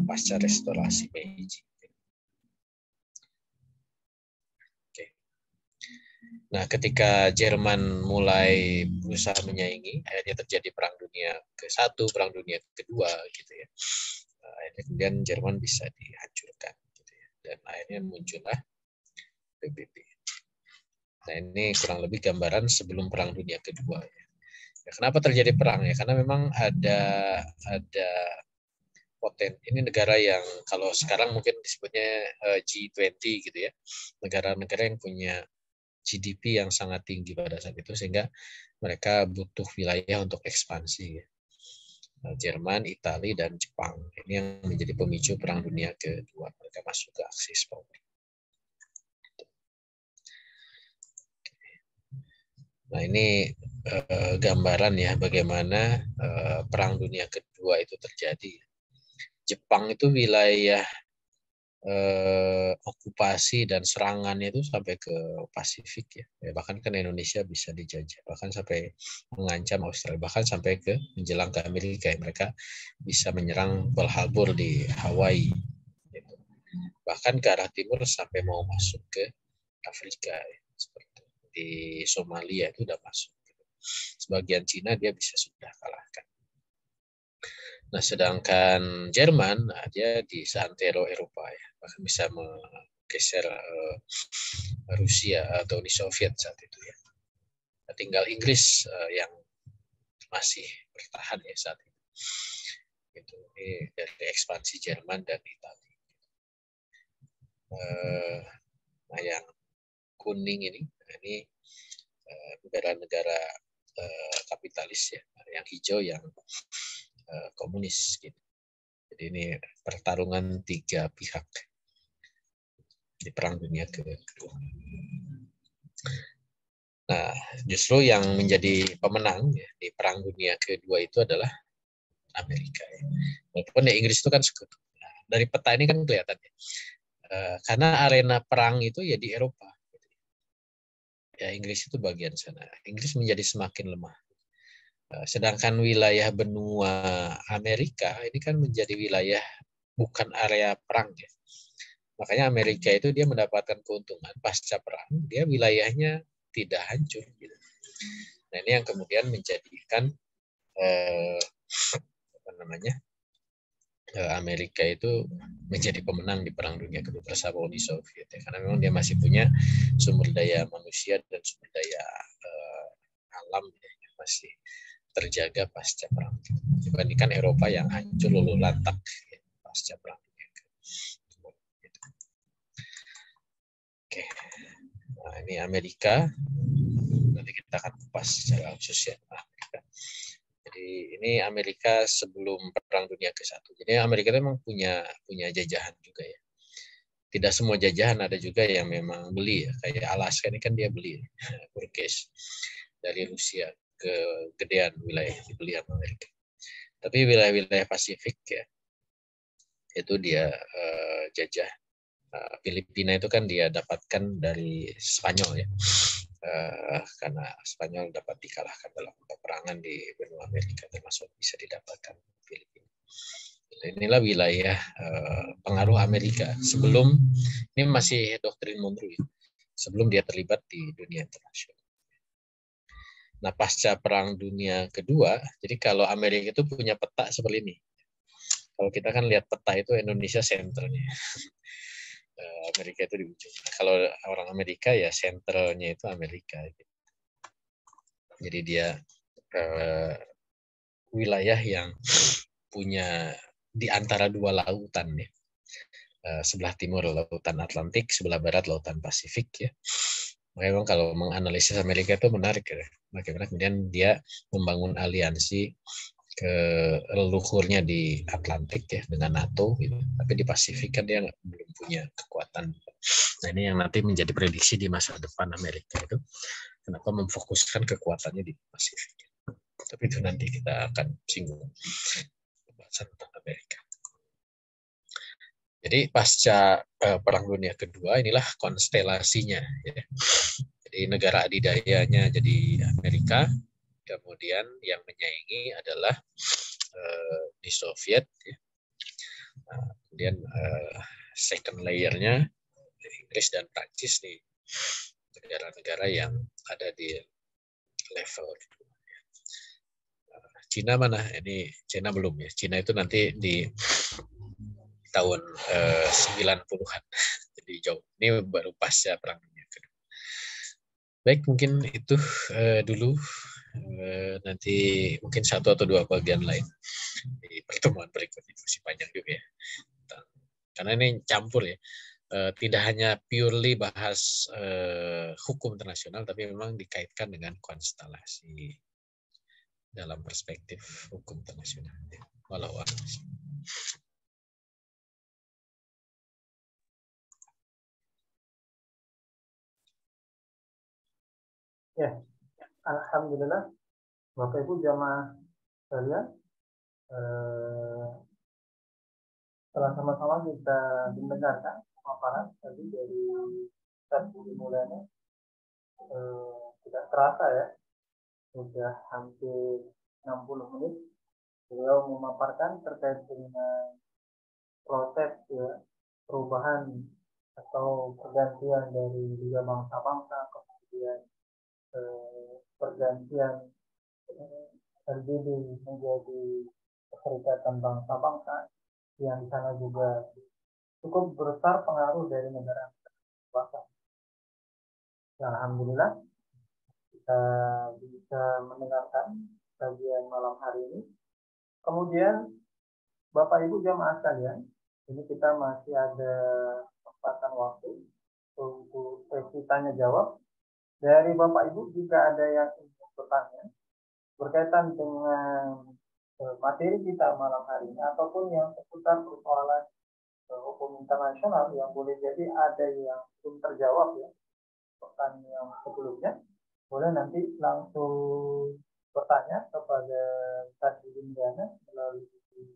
Pasca restorasi Meiji. Oke. Nah, ketika Jerman mulai berusaha menyaingi, akhirnya terjadi Perang Dunia ke-1, Perang Dunia ke-2 gitu ya. Akhirnya kemudian Jerman bisa dihancurkan gitu ya. Dan akhirnya muncullah PBB. Nah, ini kurang lebih gambaran sebelum Perang Dunia ke-2 ya. Ya, kenapa terjadi perang ya? Karena memang ada ini negara yang kalau sekarang mungkin disebutnya G20 gitu ya, negara-negara yang punya GDP yang sangat tinggi pada saat itu sehingga mereka butuh wilayah untuk ekspansi ya. Jerman, Italia, dan Jepang ini yang menjadi pemicu Perang Dunia Kedua, mereka masuk ke Axis power. Nah, ini gambaran ya bagaimana Perang Dunia Kedua itu terjadi. Jepang itu wilayah okupasi dan serangannya itu sampai ke Pasifik ya. Bahkan kan Indonesia bisa dijajah, bahkan sampai mengancam Australia, bahkan sampai ke menjelang ke Amerika ya. Mereka bisa menyerang Pearl Harbor di Hawaii. Gitu. Bahkan ke arah timur sampai mau masuk ke Afrika ya. Seperti di Somalia itu udah masuk. Sebagian Cina dia bisa sudah kalahkan. Nah, sedangkan Jerman, nah, dia di seantero Eropa ya, bahkan bisa menggeser Rusia atau Uni Soviet saat itu ya. Nah, tinggal Inggris yang masih bertahan ya saat itu. Itu ini dari ekspansi Jerman dan Italia. Nah, yang kuning ini negara-negara kapitalis ya, yang hijau yang komunis gitu. Jadi ini pertarungan 3 pihak di Perang Dunia Kedua. Nah, justru yang menjadi pemenang ya, di Perang Dunia Kedua itu adalah Amerika. Ya. Walaupun ya Inggris itu kan sekutu. Nah, dari peta ini kan kelihatan ya. Karena arena perang itu ya di Eropa. Ya Inggris itu bagian sana. Inggris menjadi semakin lemah. Sedangkan wilayah benua Amerika ini kan menjadi wilayah bukan area perang ya. Makanya Amerika itu dia mendapatkan keuntungan pasca perang, dia wilayahnya tidak hancur. Gitu. Nah ini yang kemudian menjadikan Amerika itu menjadi pemenang di Perang Dunia Kedua bersama Uni Soviet. Ya. Karena memang dia masih punya sumber daya manusia dan sumber daya alam ya, yang masih terjaga pasca perang. Dibandingkan Eropa yang hancur luluh lantak ya, pasca perang dunia. Oke, nah ini Amerika. Nanti kita akan kupas secara khusus ya. Jadi ini Amerika sebelum Perang Dunia ke-1. Jadi Amerika itu memang punya jajahan juga ya. Tidak semua jajahan, ada juga yang memang beli ya. Kayak Alaska ini kan dia beli Turkish dari Rusia ke gedean wilayah dibeli sama Amerika. Tapi wilayah-wilayah Pasifik ya itu dia jajah. Filipina itu kan dia dapatkan dari Spanyol ya. Karena Spanyol dapat dikalahkan dalam peperangan di benua Amerika, termasuk bisa didapatkan Filipina. Inilah wilayah pengaruh Amerika sebelum ini masih doktrin Monroe sebelum dia terlibat di dunia internasional. Nah pasca Perang Dunia Kedua, jadi kalau Amerika itu punya peta seperti ini. Kalau kita kan lihat peta itu Indonesia senternya. Amerika itu di ujung. Nah, kalau orang Amerika ya sentralnya itu Amerika. Jadi dia wilayah yang punya di antara 2 lautan ya. Sebelah timur lautan Atlantik, sebelah barat lautan Pasifik ya. Memang kalau menganalisis Amerika itu menarik ya. Bagaimana kemudian dia membangun aliansi ke leluhurnya di Atlantik ya dengan NATO gitu. Tapi di Pasifik kan dia belum punya kekuatan. Nah ini yang nanti menjadi prediksi di masa depan Amerika itu kenapa memfokuskan kekuatannya di Pasifik. Tapi itu nanti kita akan singgung pembahasan tentang Amerika. Jadi pasca Perang Dunia Kedua inilah konstelasinya. Ya. Jadi negara adidayanya jadi Amerika, kemudian yang menyaingi adalah di Soviet. Ya. Nah, kemudian second layernya Inggris dan Prancis nih, negara-negara yang ada di level kedua. Cina mana? Ini Cina belum ya. Cina itu nanti di tahun 90-an. Jadi jauh. Ini baru pasca Perang Dunia Kedua. Baik, mungkin itu dulu. Nanti mungkin satu atau dua bagian lain di pertemuan berikutnya. Masih panjang juga ya. Karena ini campur ya. Tidak hanya purely bahas hukum internasional, tapi memang dikaitkan dengan konstelasi dalam perspektif hukum internasional. Walau Ya, alhamdulillah, Bapak Ibu jamaah sekalian, setelah sama-sama kita mendengarkan paparan tadi dari Ustaz Budi Mulyana, tidak terasa ya, sudah hampir 60 menit beliau memaparkan terkait dengan proses ya, perubahan atau pergantian dari Liga Bangsa-Bangsa, kemudian pergantian RBB menjadi Perserikatan Bangsa-Bangsa yang di sana juga cukup besar pengaruh dari negara bangsa. Alhamdulillah kita bisa mendengarkan kajian malam hari ini. Kemudian Bapak Ibu jamaah sekalian, ini kita masih ada kesempatan waktu untuk sesi tanya jawab. Dari Bapak Ibu jika ada yang ingin bertanya berkaitan dengan materi kita malam hari ini ataupun yang seputar persoalan hukum internasional yang boleh jadi ada yang belum terjawab ya pertanyaan yang sebelumnya, boleh nanti langsung bertanya kepada Ustaz Indriana melalui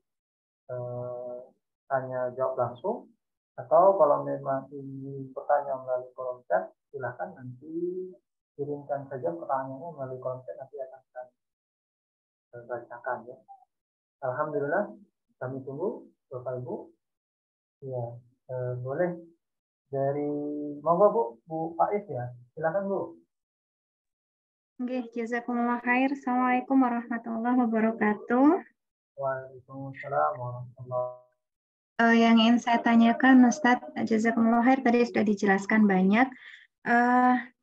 tanya jawab langsung, atau kalau memang ingin bertanya melalui kolom chat silakan nanti kirimkan saja pertanyaannya melalui kolom chat, nanti akan kami bacakan ya. Alhamdulillah kami tunggu Bapak Ibu ya, boleh dari monggo Bu Faiz ya, silakan Bu. Oke, jazakumullah khair. Assalamualaikum warahmatullahi wabarakatuh. Waalaikumsalam warahmatullahi. Yang ingin saya tanyakan, Ustadz, jazakumullah khair, tadi sudah dijelaskan banyak.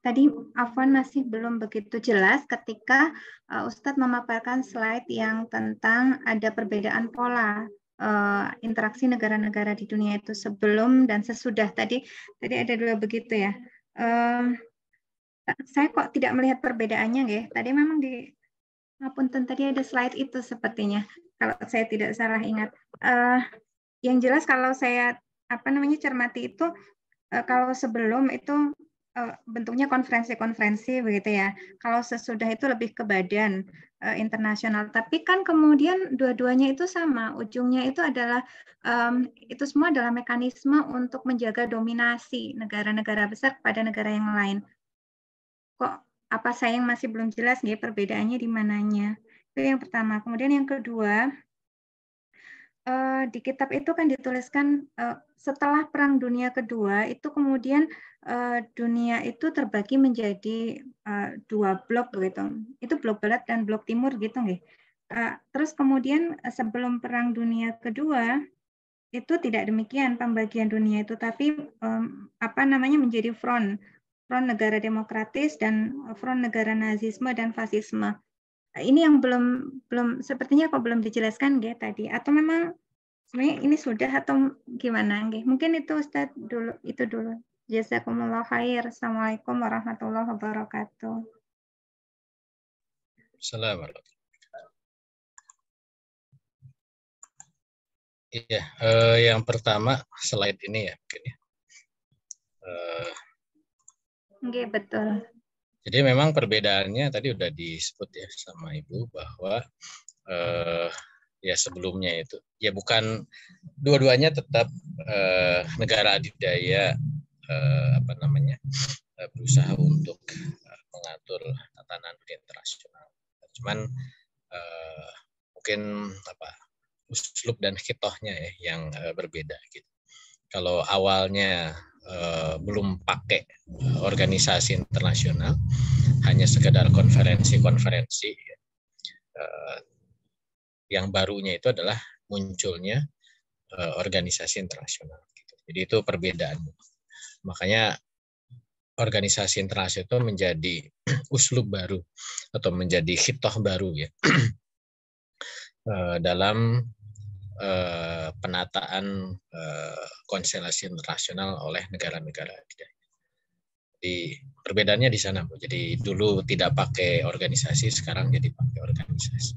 Tadi Afwan masih belum begitu jelas ketika Ustadz memaparkan slide yang tentang ada perbedaan pola interaksi negara-negara di dunia itu sebelum dan sesudah. Tadi ada dua begitu ya. Saya kok tidak melihat perbedaannya, ya. Tadi memang ngapunten, tadi ada slide itu sepertinya, kalau saya tidak salah ingat. Yang jelas kalau saya cermati itu, kalau sebelum itu bentuknya konferensi-konferensi begitu ya. Kalau sesudah itu lebih ke badan internasional. Tapi kan kemudian dua-duanya itu sama. Ujungnya itu adalah itu semua adalah mekanisme untuk menjaga dominasi negara-negara besar pada negara yang lain. Kok apa saya yang masih belum jelas nih perbedaannya di mananya? Itu yang pertama. Kemudian yang kedua, di kitab itu kan dituliskan setelah Perang Dunia Kedua itu kemudian dunia itu terbagi menjadi dua blok gitu. Itu blok barat dan blok timur gitu nggih. Terus kemudian sebelum Perang Dunia Kedua itu tidak demikian pembagian dunia itu, tapi menjadi front negara demokratis dan front negara nazisme dan fasisme. Ini yang belum sepertinya kok belum dijelaskan nggih tadi, atau memang sebenarnya ini sudah atau gimana nggih? Mungkin itu Ustaz dulu, itu dulu. Jazakumullah khair. Assalamualaikum warahmatullahi wabarakatuh. Assalamualaikum. Iya, yang pertama slide ini ya mungkin ya. Nggih, betul. Jadi memang perbedaannya tadi udah disebut ya sama Ibu bahwa ya sebelumnya itu ya bukan dua-duanya tetap negara adidaya berusaha untuk mengatur tatanan dunia internasional. Cuman mungkin uslub dan hitohnya ya yang berbeda gitu. Kalau awalnya belum pakai organisasi internasional, hanya sekedar konferensi-konferensi, yang barunya itu adalah munculnya organisasi internasional. Gitu. Jadi itu perbedaannya. Makanya organisasi internasional itu menjadi uslub baru atau menjadi hitoh baru ya dalam penataan konstelasi internasional oleh negara-negara. Jadi perbedaannya di sana, Bu. Jadi dulu tidak pakai organisasi, sekarang jadi pakai organisasi.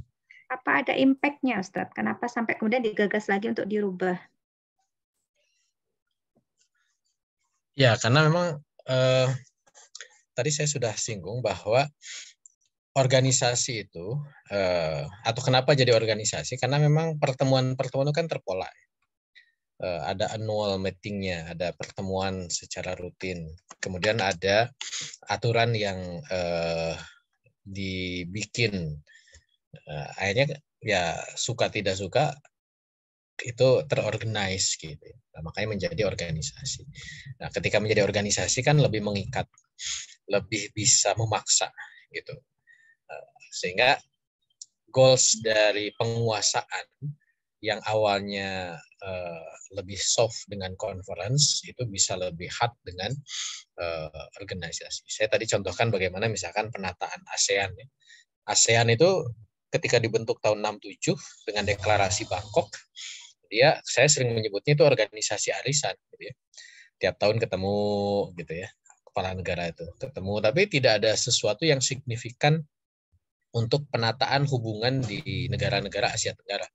Apa ada impact-nya, Ustadz? Kenapa sampai kemudian digagas lagi untuk dirubah? Ya, karena memang tadi saya sudah singgung bahwa organisasi itu, atau kenapa jadi organisasi, karena memang pertemuan-pertemuan itu kan terpola. Ada annual meeting-nya, ada pertemuan secara rutin. Kemudian ada aturan yang dibikin. Akhirnya ya suka tidak suka itu terorganize gitu. Nah, makanya menjadi organisasi. Nah, ketika menjadi organisasi kan lebih mengikat, lebih bisa memaksa gitu. Sehingga goals dari penguasaan yang awalnya lebih soft dengan conference itu bisa lebih hard dengan organisasi. Saya tadi contohkan bagaimana misalkan penataan ASEAN. Ya. ASEAN itu ketika dibentuk tahun 67 dengan deklarasi Bangkok, saya sering menyebutnya itu organisasi arisan. Gitu ya. Tiap tahun ketemu gitu ya, kepala negara itu ketemu, tapi tidak ada sesuatu yang signifikan untuk penataan hubungan di negara-negara Asia Tenggara.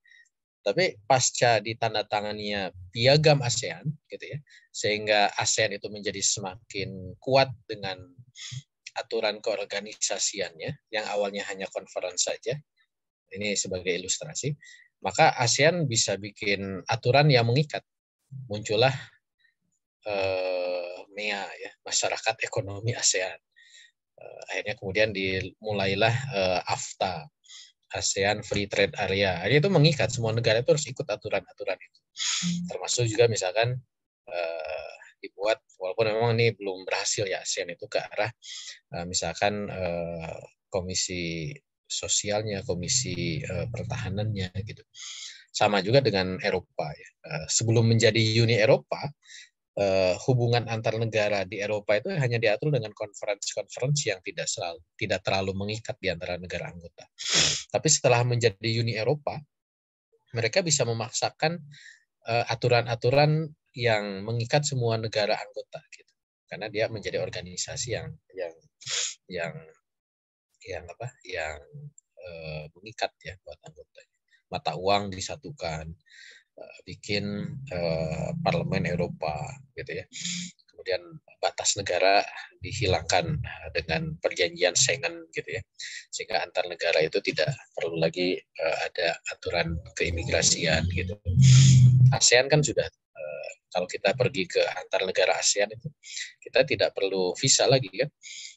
Tapi pasca ditandatangannya Piagam ASEAN, gitu ya, sehingga ASEAN itu menjadi semakin kuat dengan aturan keorganisasiannya, yang awalnya hanya conference saja, ini sebagai ilustrasi, maka ASEAN bisa bikin aturan yang mengikat. Muncullah MEA, ya, Masyarakat Ekonomi ASEAN. Akhirnya kemudian dimulailah AFTA, ASEAN Free Trade Area. Jadi itu mengikat semua negara itu harus ikut aturan-aturan itu. Termasuk juga misalkan dibuat, walaupun memang ini belum berhasil ya ASEAN itu ke arah misalkan komisi sosialnya, komisi pertahanannya gitu. Sama juga dengan Eropa ya. Sebelum menjadi Uni Eropa, hubungan antar negara di Eropa itu hanya diatur dengan konferensi-konferensi yang tidak terlalu mengikat di antara negara anggota. Tapi setelah menjadi Uni Eropa, mereka bisa memaksakan aturan-aturan yang mengikat semua negara anggota, gitu. Karena dia menjadi organisasi yang mengikat ya buat anggotanya. Mata uang disatukan, bikin parlemen Eropa gitu ya. Kemudian batas negara dihilangkan dengan perjanjian Schengen gitu ya. Sehingga antar negara itu tidak perlu lagi ada aturan keimigrasian gitu. ASEAN kan sudah kalau kita pergi ke antar negara ASEAN itu kita tidak perlu visa lagi kan.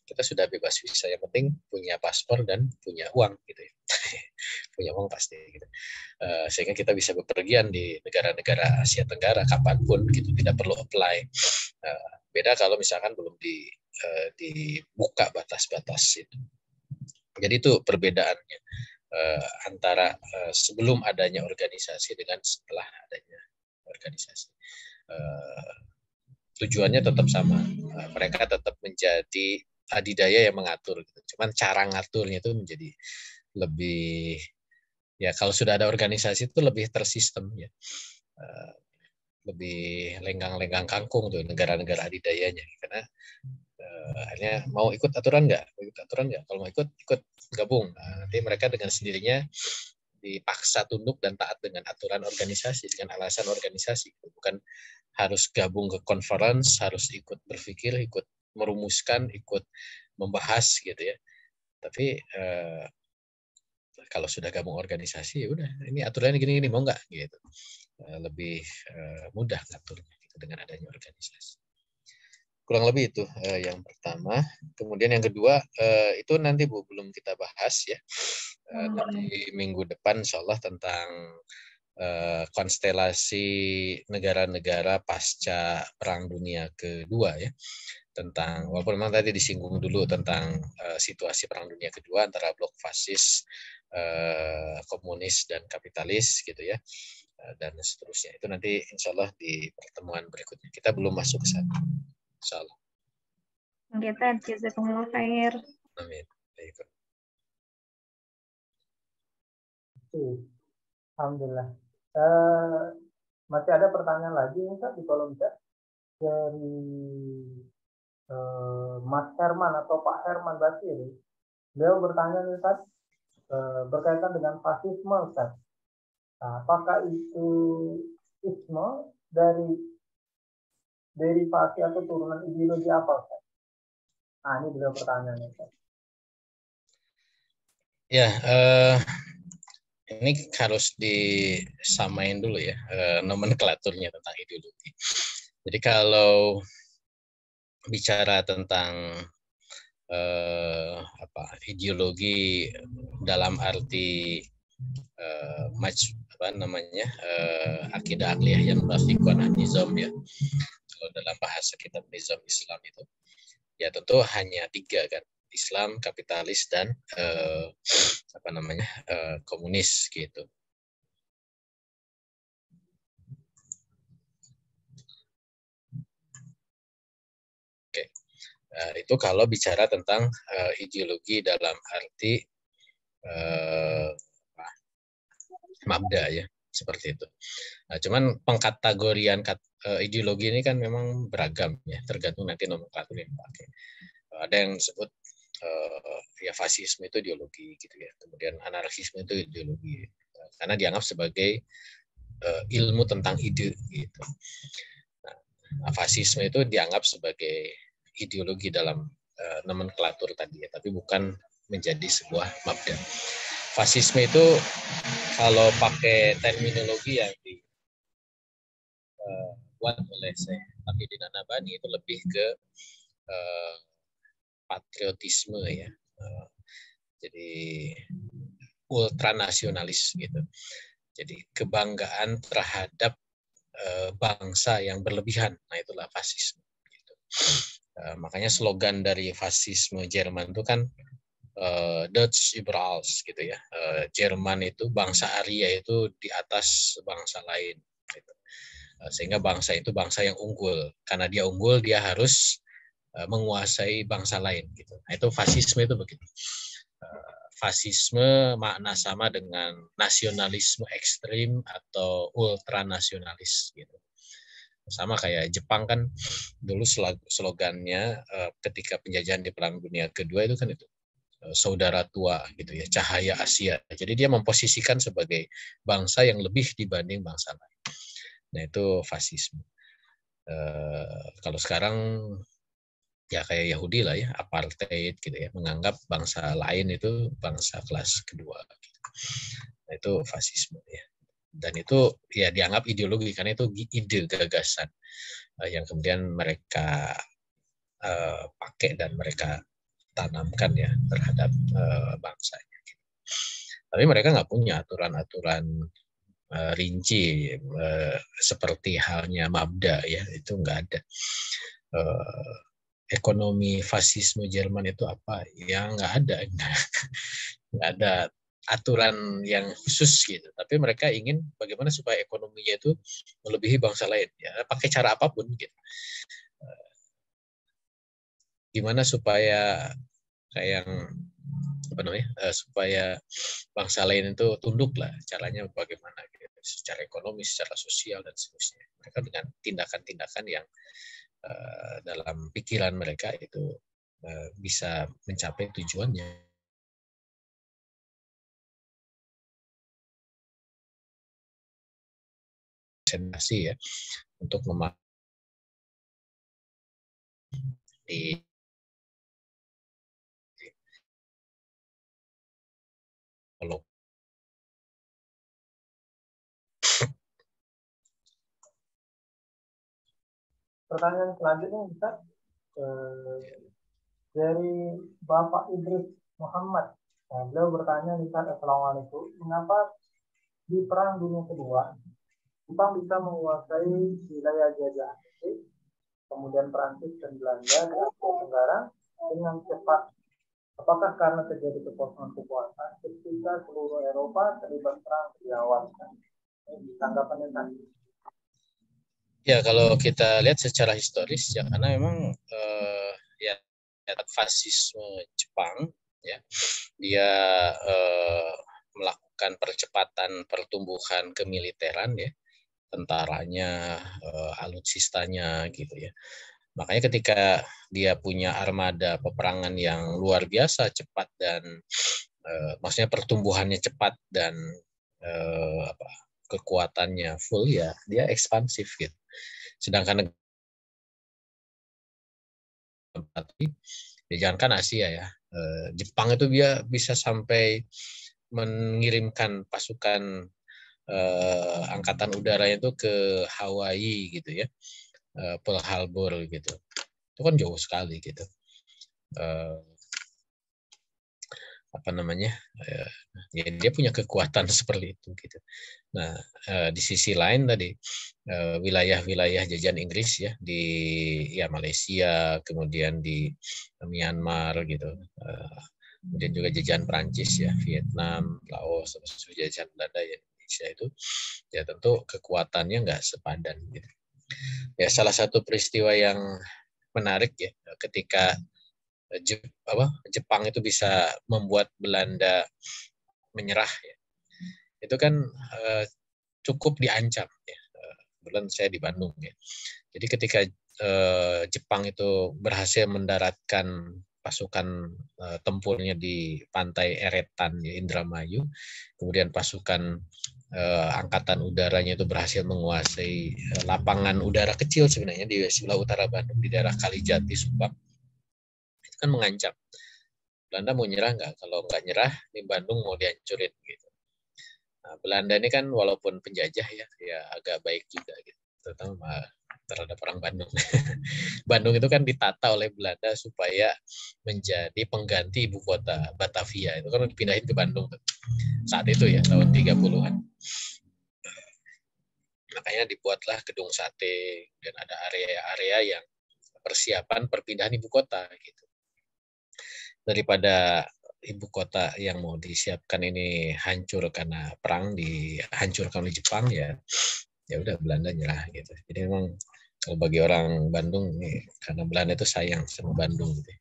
Kita sudah bebas visa, yang penting punya paspor dan punya uang gitu ya. Punya uang pasti gitu. Sehingga kita bisa bepergian di negara-negara Asia Tenggara kapanpun gitu, tidak perlu apply. Beda kalau misalkan belum dibuka batas-batas itu. Jadi itu perbedaannya antara sebelum adanya organisasi dengan setelah adanya organisasi. Tujuannya tetap sama, mereka tetap menjadi adidaya yang mengatur gitu. Cuman cara ngaturnya itu menjadi lebih, ya kalau sudah ada organisasi itu lebih tersistem ya, lebih lenggang-lenggang kangkung tuh negara-negara adidayanya, karena akhirnya mau ikut aturan nggak, kalau mau ikut gabung. Nah, nanti mereka dengan sendirinya dipaksa tunduk dan taat dengan aturan organisasi, dengan alasan organisasi, bukan harus gabung ke conference, harus ikut berpikir, ikut merumuskan, ikut membahas gitu ya. Tapi kalau sudah gabung organisasi, ya udah, ini aturannya gini-gini, mau nggak gitu. lebih mudah ngaturnya gitu, dengan adanya organisasi. Kurang lebih itu yang pertama. Kemudian yang kedua itu nanti Bu belum kita bahas ya. Nanti minggu depan insya Allah tentang konstelasi negara-negara pasca Perang Dunia Kedua ya. Tentang, walaupun memang tadi disinggung dulu tentang situasi Perang Dunia Kedua antara blok fasis, komunis dan kapitalis gitu ya, dan seterusnya. Itu nanti insya Allah di pertemuan berikutnya. Kita belum masuk ke sana. Insya Allah. Kita jazakumullah khair. Amin. Baik. Alhamdulillah. Masih ada pertanyaan lagi Ustaz di kolom chat dari Mas Herman atau Pak Herman Basiri. Beliau bertanya nih Ustaz, berkaitan dengan fasisme Ustaz. Nah, apakah itu isme dari derivasi atau turunan ideologi apa Ustaz? Nah, ini beliau pertanyaannya Ustaz. Ya, ini harus disamain dulu ya nomenklaturnya tentang ideologi. Jadi kalau bicara tentang ideologi dalam arti akidah akliyah yang merafiqan nizam ya. Kalau dalam bahasa kitab nizam Islam itu ya tentu hanya 3 kan, Islam, kapitalis dan komunis gitu. Oke. Itu kalau bicara tentang ideologi dalam arti mabda ya, seperti itu. Nah, cuman pengkategorian ideologi ini kan memang beragam ya, tergantung nanti nomenklatur yang dipakai. Ada yang disebut ya fasisme itu ideologi gitu ya, kemudian anarkisme itu ideologi karena dianggap sebagai ilmu tentang ide gitu. Nah, fasisme itu dianggap sebagai ideologi dalam nomenklatur tadi ya, tapi bukan menjadi sebuah mabda. Fasisme itu kalau pakai terminologi yang dibuat oleh Syekh Taqiyuddin An-Nabhani itu lebih ke patriotisme ya. Jadi ultranasionalis gitu. Jadi kebanggaan terhadap bangsa yang berlebihan. Nah, itulah fasisme gitu. Makanya slogan dari fasisme Jerman itu kan Dutch Liberals gitu ya. Jerman itu bangsa Arya itu di atas bangsa lain gitu. Sehingga bangsa itu bangsa yang unggul. Karena dia unggul dia harus menguasai bangsa lain gitu. Nah, itu fasisme itu begitu. Fasisme makna sama dengan nasionalisme ekstrim atau ultranasionalis gitu. Sama kayak Jepang kan dulu slogannya ketika penjajahan di Perang Dunia Kedua itu kan itu saudara tua gitu ya, cahaya Asia. Jadi dia memposisikan sebagai bangsa yang lebih dibanding bangsa lain. Nah, itu fasisme. Kalau sekarang ya kayak Yahudi lah ya, apartheid gitu ya, menganggap bangsa lain itu bangsa kelas kedua. Gitu. Nah, itu fasisme ya. Dan itu ya dianggap ideologi karena itu ide gagasan yang kemudian mereka pakai dan mereka tanamkan ya terhadap bangsanya. Tapi mereka nggak punya aturan-aturan rinci seperti halnya Mabda ya, itu nggak ada. Ekonomi fasisme Jerman itu apa? Ya nggak ada, nggak ada aturan yang khusus gitu. Tapi mereka ingin bagaimana supaya ekonominya itu melebihi bangsa lain, ya pakai cara apapun gitu. Gimana supaya kayak yang supaya bangsa lain itu tunduk lah, caranya bagaimana gitu, secara ekonomi, secara sosial dan seterusnya. Mereka dengan tindakan-tindakan yang dalam pikiran mereka itu bisa mencapai tujuannya. Presentasi ya untuk di kalau pertanyaan selanjutnya Ustaz, dari Bapak Idris Muhammad. Nah, beliau bertanya, Ustaz, Assalamualaikum, mengapa di Perang Dunia Kedua Jepang bisa menguasai wilayah jajah Amerika, kemudian Prancis dan Belanda di Asia Tenggara dengan cepat? Apakah karena terjadi kekosongan kekuasaan ketika seluruh Eropa terlibat perang di awal? Tanggapannya tadi. Ya, kalau kita lihat secara historis ya, karena memang ya fasisme Jepang ya, dia melakukan percepatan pertumbuhan kemiliteran ya, tentaranya, alutsistanya gitu ya. Makanya ketika dia punya armada peperangan yang luar biasa cepat dan maksudnya pertumbuhannya cepat dan kekuatannya full ya, dia ekspansif gitu. Sedangkan jangankan Asia ya, Jepang itu dia bisa sampai mengirimkan pasukan angkatan udara itu ke Hawaii gitu ya, Pearl Harbor gitu. Itu kan jauh sekali gitu. Apa namanya? Ya dia punya kekuatan seperti itu gitu. Nah, di sisi lain tadi wilayah-wilayah jajahan Inggris ya di ya Malaysia, kemudian di Myanmar gitu. Kemudian juga jajahan Prancis ya, Vietnam, Laos, terus jajahan Belanda ya, Indonesia itu ya tentu kekuatannya nggak sepadan gitu. Ya salah satu peristiwa yang menarik ya ketika Jepang itu bisa membuat Belanda menyerah ya. Itu kan cukup diancam ya. Kebetulan saya di Bandung ya. Jadi ketika Jepang itu berhasil mendaratkan pasukan tempurnya di pantai Eretan ya, Indramayu, kemudian pasukan angkatan udaranya itu berhasil menguasai lapangan udara kecil sebenarnya di sebelah utara Bandung di daerah Kalijati, Subang. Itu kan mengancam Belanda mau nyerah nggak? Kalau nggak nyerah, ini Bandung mau dihancurin gitu. Nah, Belanda ini kan walaupun penjajah ya agak baik juga gitu, terutama terhadap orang Bandung. Bandung itu kan ditata oleh Belanda supaya menjadi pengganti ibu kota Batavia. Itu kan dipindahin ke Bandung saat itu ya, tahun 30-an. Makanya dibuatlah gedung sate dan ada area-area yang persiapan perpindahan ibu kota gitu. Daripada ibu kota yang mau disiapkan ini hancur karena perang, dihancurkan oleh Jepang ya udah Belanda nyerah gitu. Jadi memang kalau bagi orang Bandung nih, karena Belanda itu sayang sama Bandung gitu.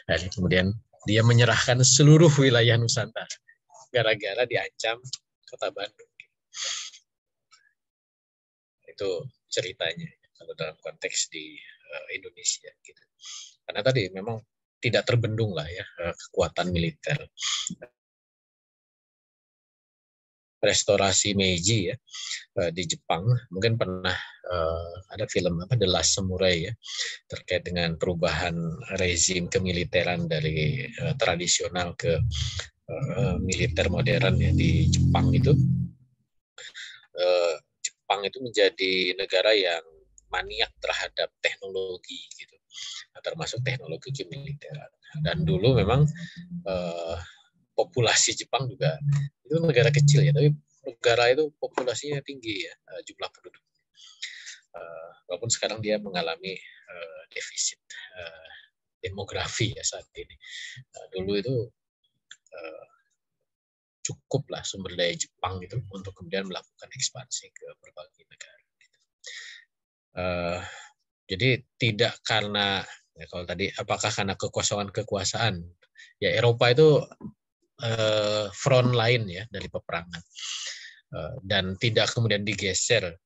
Dan kemudian dia menyerahkan seluruh wilayah Nusantara gara-gara diancam kota Bandung. Itu ceritanya kalau dalam konteks di Indonesia gitu. Karena tadi memang tidak terbendung lah ya kekuatan militer. Restorasi Meiji ya di Jepang, mungkin pernah ada film The Last Samurai ya, terkait dengan perubahan rezim kemiliteran dari tradisional ke militer modern ya di Jepang itu. Jepang itu menjadi negara yang maniak terhadap teknologi gitu, termasuk teknologi kemiliteran. Dan dulu memang populasi Jepang juga itu negara kecil ya, tapi negara itu populasinya tinggi ya jumlah penduduk. Walaupun sekarang dia mengalami defisit demografi ya saat ini. Dulu itu cukuplah sumber daya Jepang itu untuk kemudian melakukan ekspansi ke berbagai negara. Jadi tidak karena ya kalau tadi apakah karena kekosongan kekuasaan ya, Eropa itu front line ya dari peperangan dan tidak kemudian digeser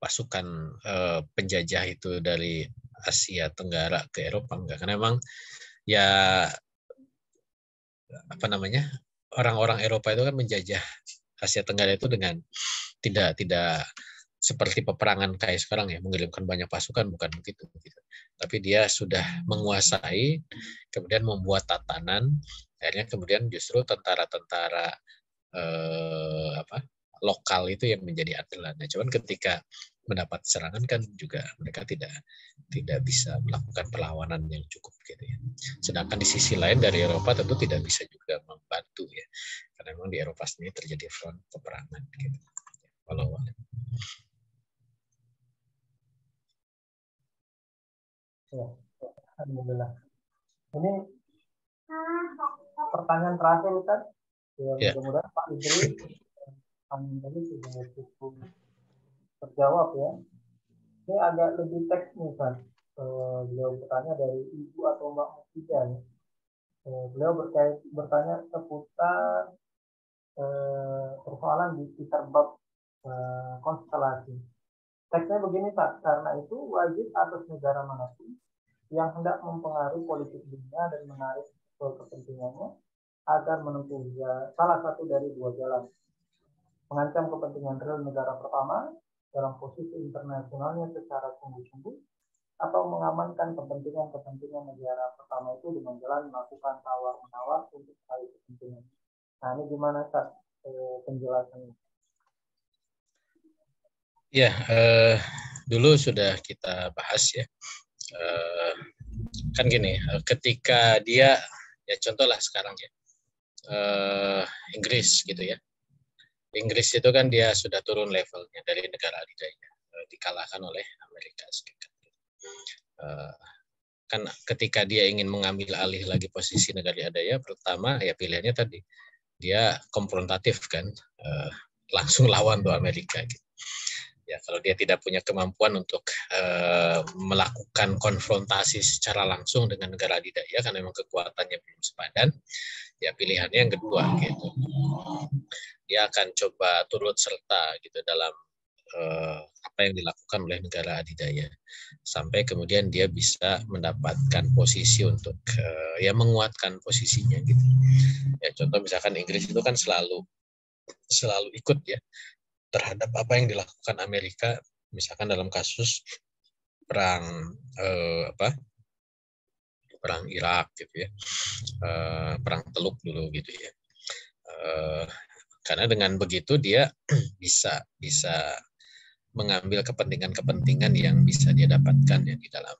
pasukan penjajah itu dari Asia Tenggara ke Eropa, enggak, karena memang ya apa namanya, orang-orang Eropa itu kan menjajah Asia Tenggara itu dengan tidak seperti peperangan kayak sekarang ya, mengirimkan banyak pasukan, bukan begitu. Tapi dia sudah menguasai, kemudian membuat tatanan, akhirnya kemudian justru tentara-tentara lokal itu yang menjadi andalan. Nah, cuman ketika mendapat serangan kan juga mereka tidak bisa melakukan perlawanan yang cukup gitu ya. Sedangkan di sisi lain dari Eropa tentu tidak bisa juga membantu ya, karena memang di Eropa sendiri terjadi front peperangan gitu. Walau Ya, alhamdulillah. Ini pertanyaan terakhir Ustaz. Ya, mudah-mudahan Pak Idris tadi sudah cukup terjawab ya. Ini agak lebih teknis kan. Beliau bertanya dari Ibu atau Mbak Mufidah ya. Beliau bertanya seputar persoalan di sekitar bab konstelasi. Teksnya begini Pak, karena itu wajib atas negara manapun yang hendak mempengaruhi politik dunia dan menarik kepentingannya agar menempuh salah satu dari dua jalan. Mengancam kepentingan real negara pertama dalam posisi internasionalnya secara sungguh-sungguh, atau mengamankan kepentingan negara pertama itu dengan jalan melakukan tawar-menawar untuk meraih kepentingan. Nah, ini gimana Ustaz penjelasannya? Ya, dulu sudah kita bahas ya. Kan gini, ketika dia, ya contohlah sekarang ya, Inggris gitu ya. Inggris itu kan dia sudah turun levelnya dari negara adidaya, dikalahkan oleh Amerika Serikat. Kan ketika dia ingin mengambil alih lagi posisi negara adidaya, pertama ya pilihannya tadi, dia konfrontatif kan, langsung lawan tuh Amerika gitu. Ya, kalau dia tidak punya kemampuan untuk melakukan konfrontasi secara langsung dengan negara adidaya karena memang kekuatannya belum sepadan, ya pilihannya yang kedua gitu. Dia akan coba turut serta gitu dalam apa yang dilakukan oleh negara adidaya sampai kemudian dia bisa mendapatkan posisi untuk ya menguatkan posisinya gitu. Ya contoh misalkan Inggris itu kan selalu ikut ya terhadap apa yang dilakukan Amerika, misalkan dalam kasus perang perang Irak gitu ya, perang Teluk dulu gitu ya. Karena dengan begitu dia bisa mengambil kepentingan yang bisa dia dapatkan ya di dalam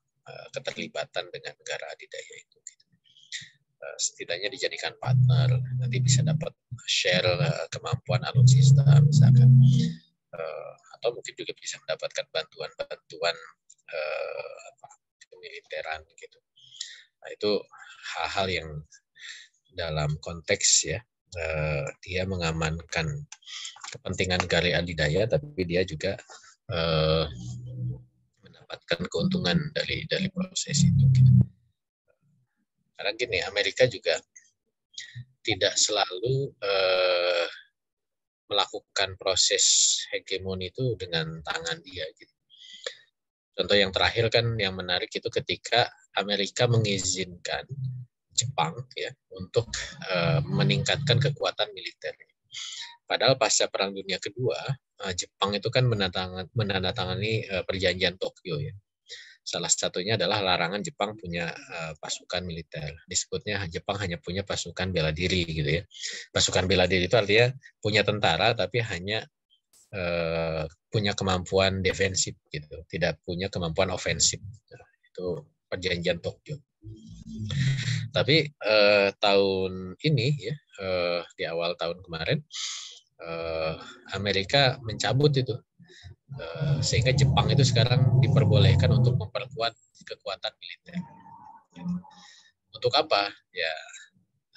keterlibatan dengan negara adidaya itu. Gitu. Setidaknya dijadikan partner, nanti bisa dapat share kemampuan alutsista misalkan, atau mungkin juga bisa mendapatkan bantuan militeran gitu. Nah, itu hal-hal yang dalam konteks ya dia mengamankan kepentingan negara adidaya, tapi dia juga mendapatkan keuntungan dari proses itu. Gitu. Karena gini, Amerika juga tidak selalu melakukan proses hegemoni itu dengan tangan dia. Gitu. Contoh yang terakhir kan yang menarik itu ketika Amerika mengizinkan Jepang ya untuk meningkatkan kekuatan militer. Padahal pasca Perang Dunia Kedua, Jepang itu kan menandatangani perjanjian Tokyo ya. Salah satunya adalah larangan Jepang punya pasukan militer. Disebutnya Jepang hanya punya pasukan bela diri gitu ya. Pasukan bela diri itu artinya punya tentara tapi hanya punya kemampuan defensif gitu, tidak punya kemampuan ofensif. Nah, itu perjanjian Tokyo. Tapi tahun ini ya di awal tahun kemarin Amerika mencabut itu sehingga Jepang itu sekarang diperbolehkan untuk memperkuat kekuatan militer. Untuk apa? Ya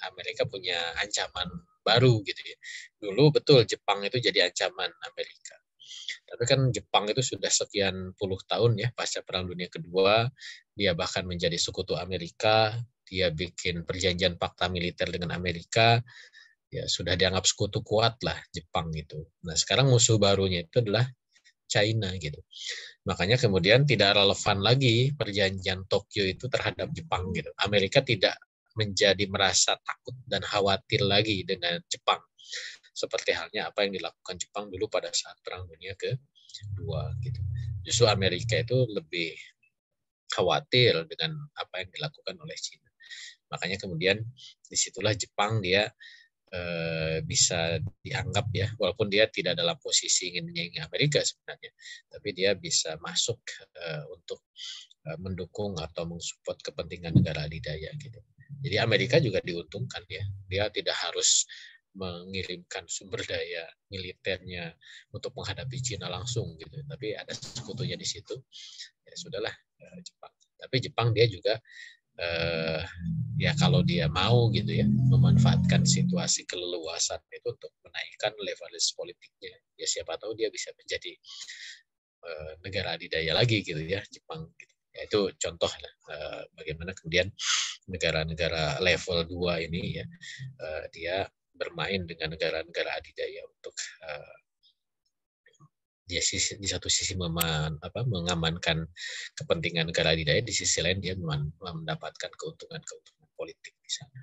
Amerika punya ancaman baru gitu ya. Dulu betul Jepang itu jadi ancaman Amerika. Tapi kan Jepang itu sudah sekian puluh tahun ya pasca Perang Dunia Kedua, dia bahkan menjadi sekutu Amerika, dia bikin perjanjian fakta militer dengan Amerika, ya sudah dianggap sekutu kuat lah Jepang itu. Nah sekarang musuh barunya itu adalah China gitu. Makanya kemudian tidak relevan lagi perjanjian Tokyo itu terhadap Jepang gitu. Amerika tidak menjadi merasa takut dan khawatir lagi dengan Jepang. Seperti halnya apa yang dilakukan Jepang dulu pada saat Perang Dunia Kedua gitu. Justru Amerika itu lebih khawatir dengan apa yang dilakukan oleh China. Makanya kemudian disitulah Jepang dia bisa dianggap ya, walaupun dia tidak dalam posisi ingin menyaingi Amerika sebenarnya, tapi dia bisa masuk untuk mendukung atau mensupport kepentingan negara adidaya gitu. Jadi Amerika juga diuntungkan ya, dia tidak harus mengirimkan sumber daya militernya untuk menghadapi Cina langsung gitu, tapi ada sekutunya di situ. Ya sudahlah, Jepang. Tapi Jepang dia juga ya kalau dia mau gitu ya memanfaatkan situasi keleluasan itu untuk menaikkan leverage politiknya, ya siapa tahu dia bisa menjadi negara adidaya lagi gitu ya Jepang gitu. Ya, itu contoh lah bagaimana kemudian negara-negara level 2 ini ya dia bermain dengan negara-negara adidaya untuk di satu sisi mengamankan kepentingan negara adidaya, di sisi lain dia mendapatkan keuntungan politik di sana.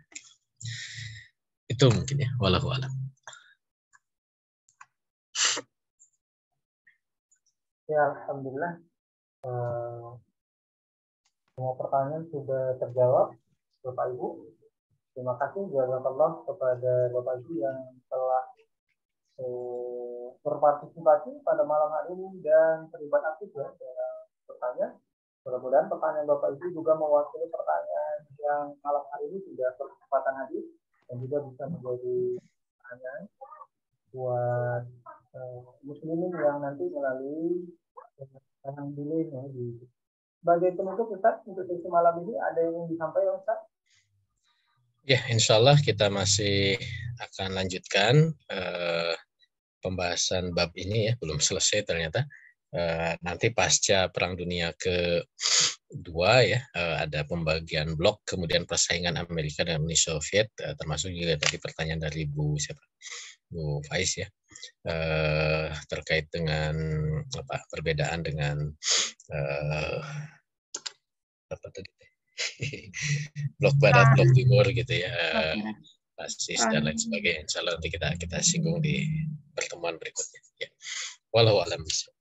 Itu mungkin ya, wallahu a'lam. Ya, alhamdulillah. Semua pertanyaan sudah terjawab, Bapak Ibu. Terima kasih jazakallah kepada Bapak Ibu yang telah berpartisipasi pada malam hari ini dan terlibat aktif ya dalam bertanya. Mudah-mudahan pertanyaan Bapak Ibu juga mewakili pertanyaan yang malam hari ini sudah berkesempatan hadir dan juga bisa menjadi pertanyaan buat muslimin yang nanti melalui yang delay ya di. Sebagai penutup Ustaz untuk sesi malam ini ada yang ingin disampaikan Ustaz? Ya, insya Allah kita masih akan lanjutkan pembahasan bab ini ya, belum selesai ternyata. Nanti pasca Perang Dunia ke-2 ya, ada pembagian blok, kemudian persaingan Amerika dan Uni Soviet, termasuk juga tadi pertanyaan dari Bu Faiz ya, terkait dengan perbedaan dengan blok barat, blok timur gitu ya, basis dan lain sebagainya. Insya Allah nanti kita singgung di pertemuan berikutnya. Ya. Wallahu a'lam bishawab.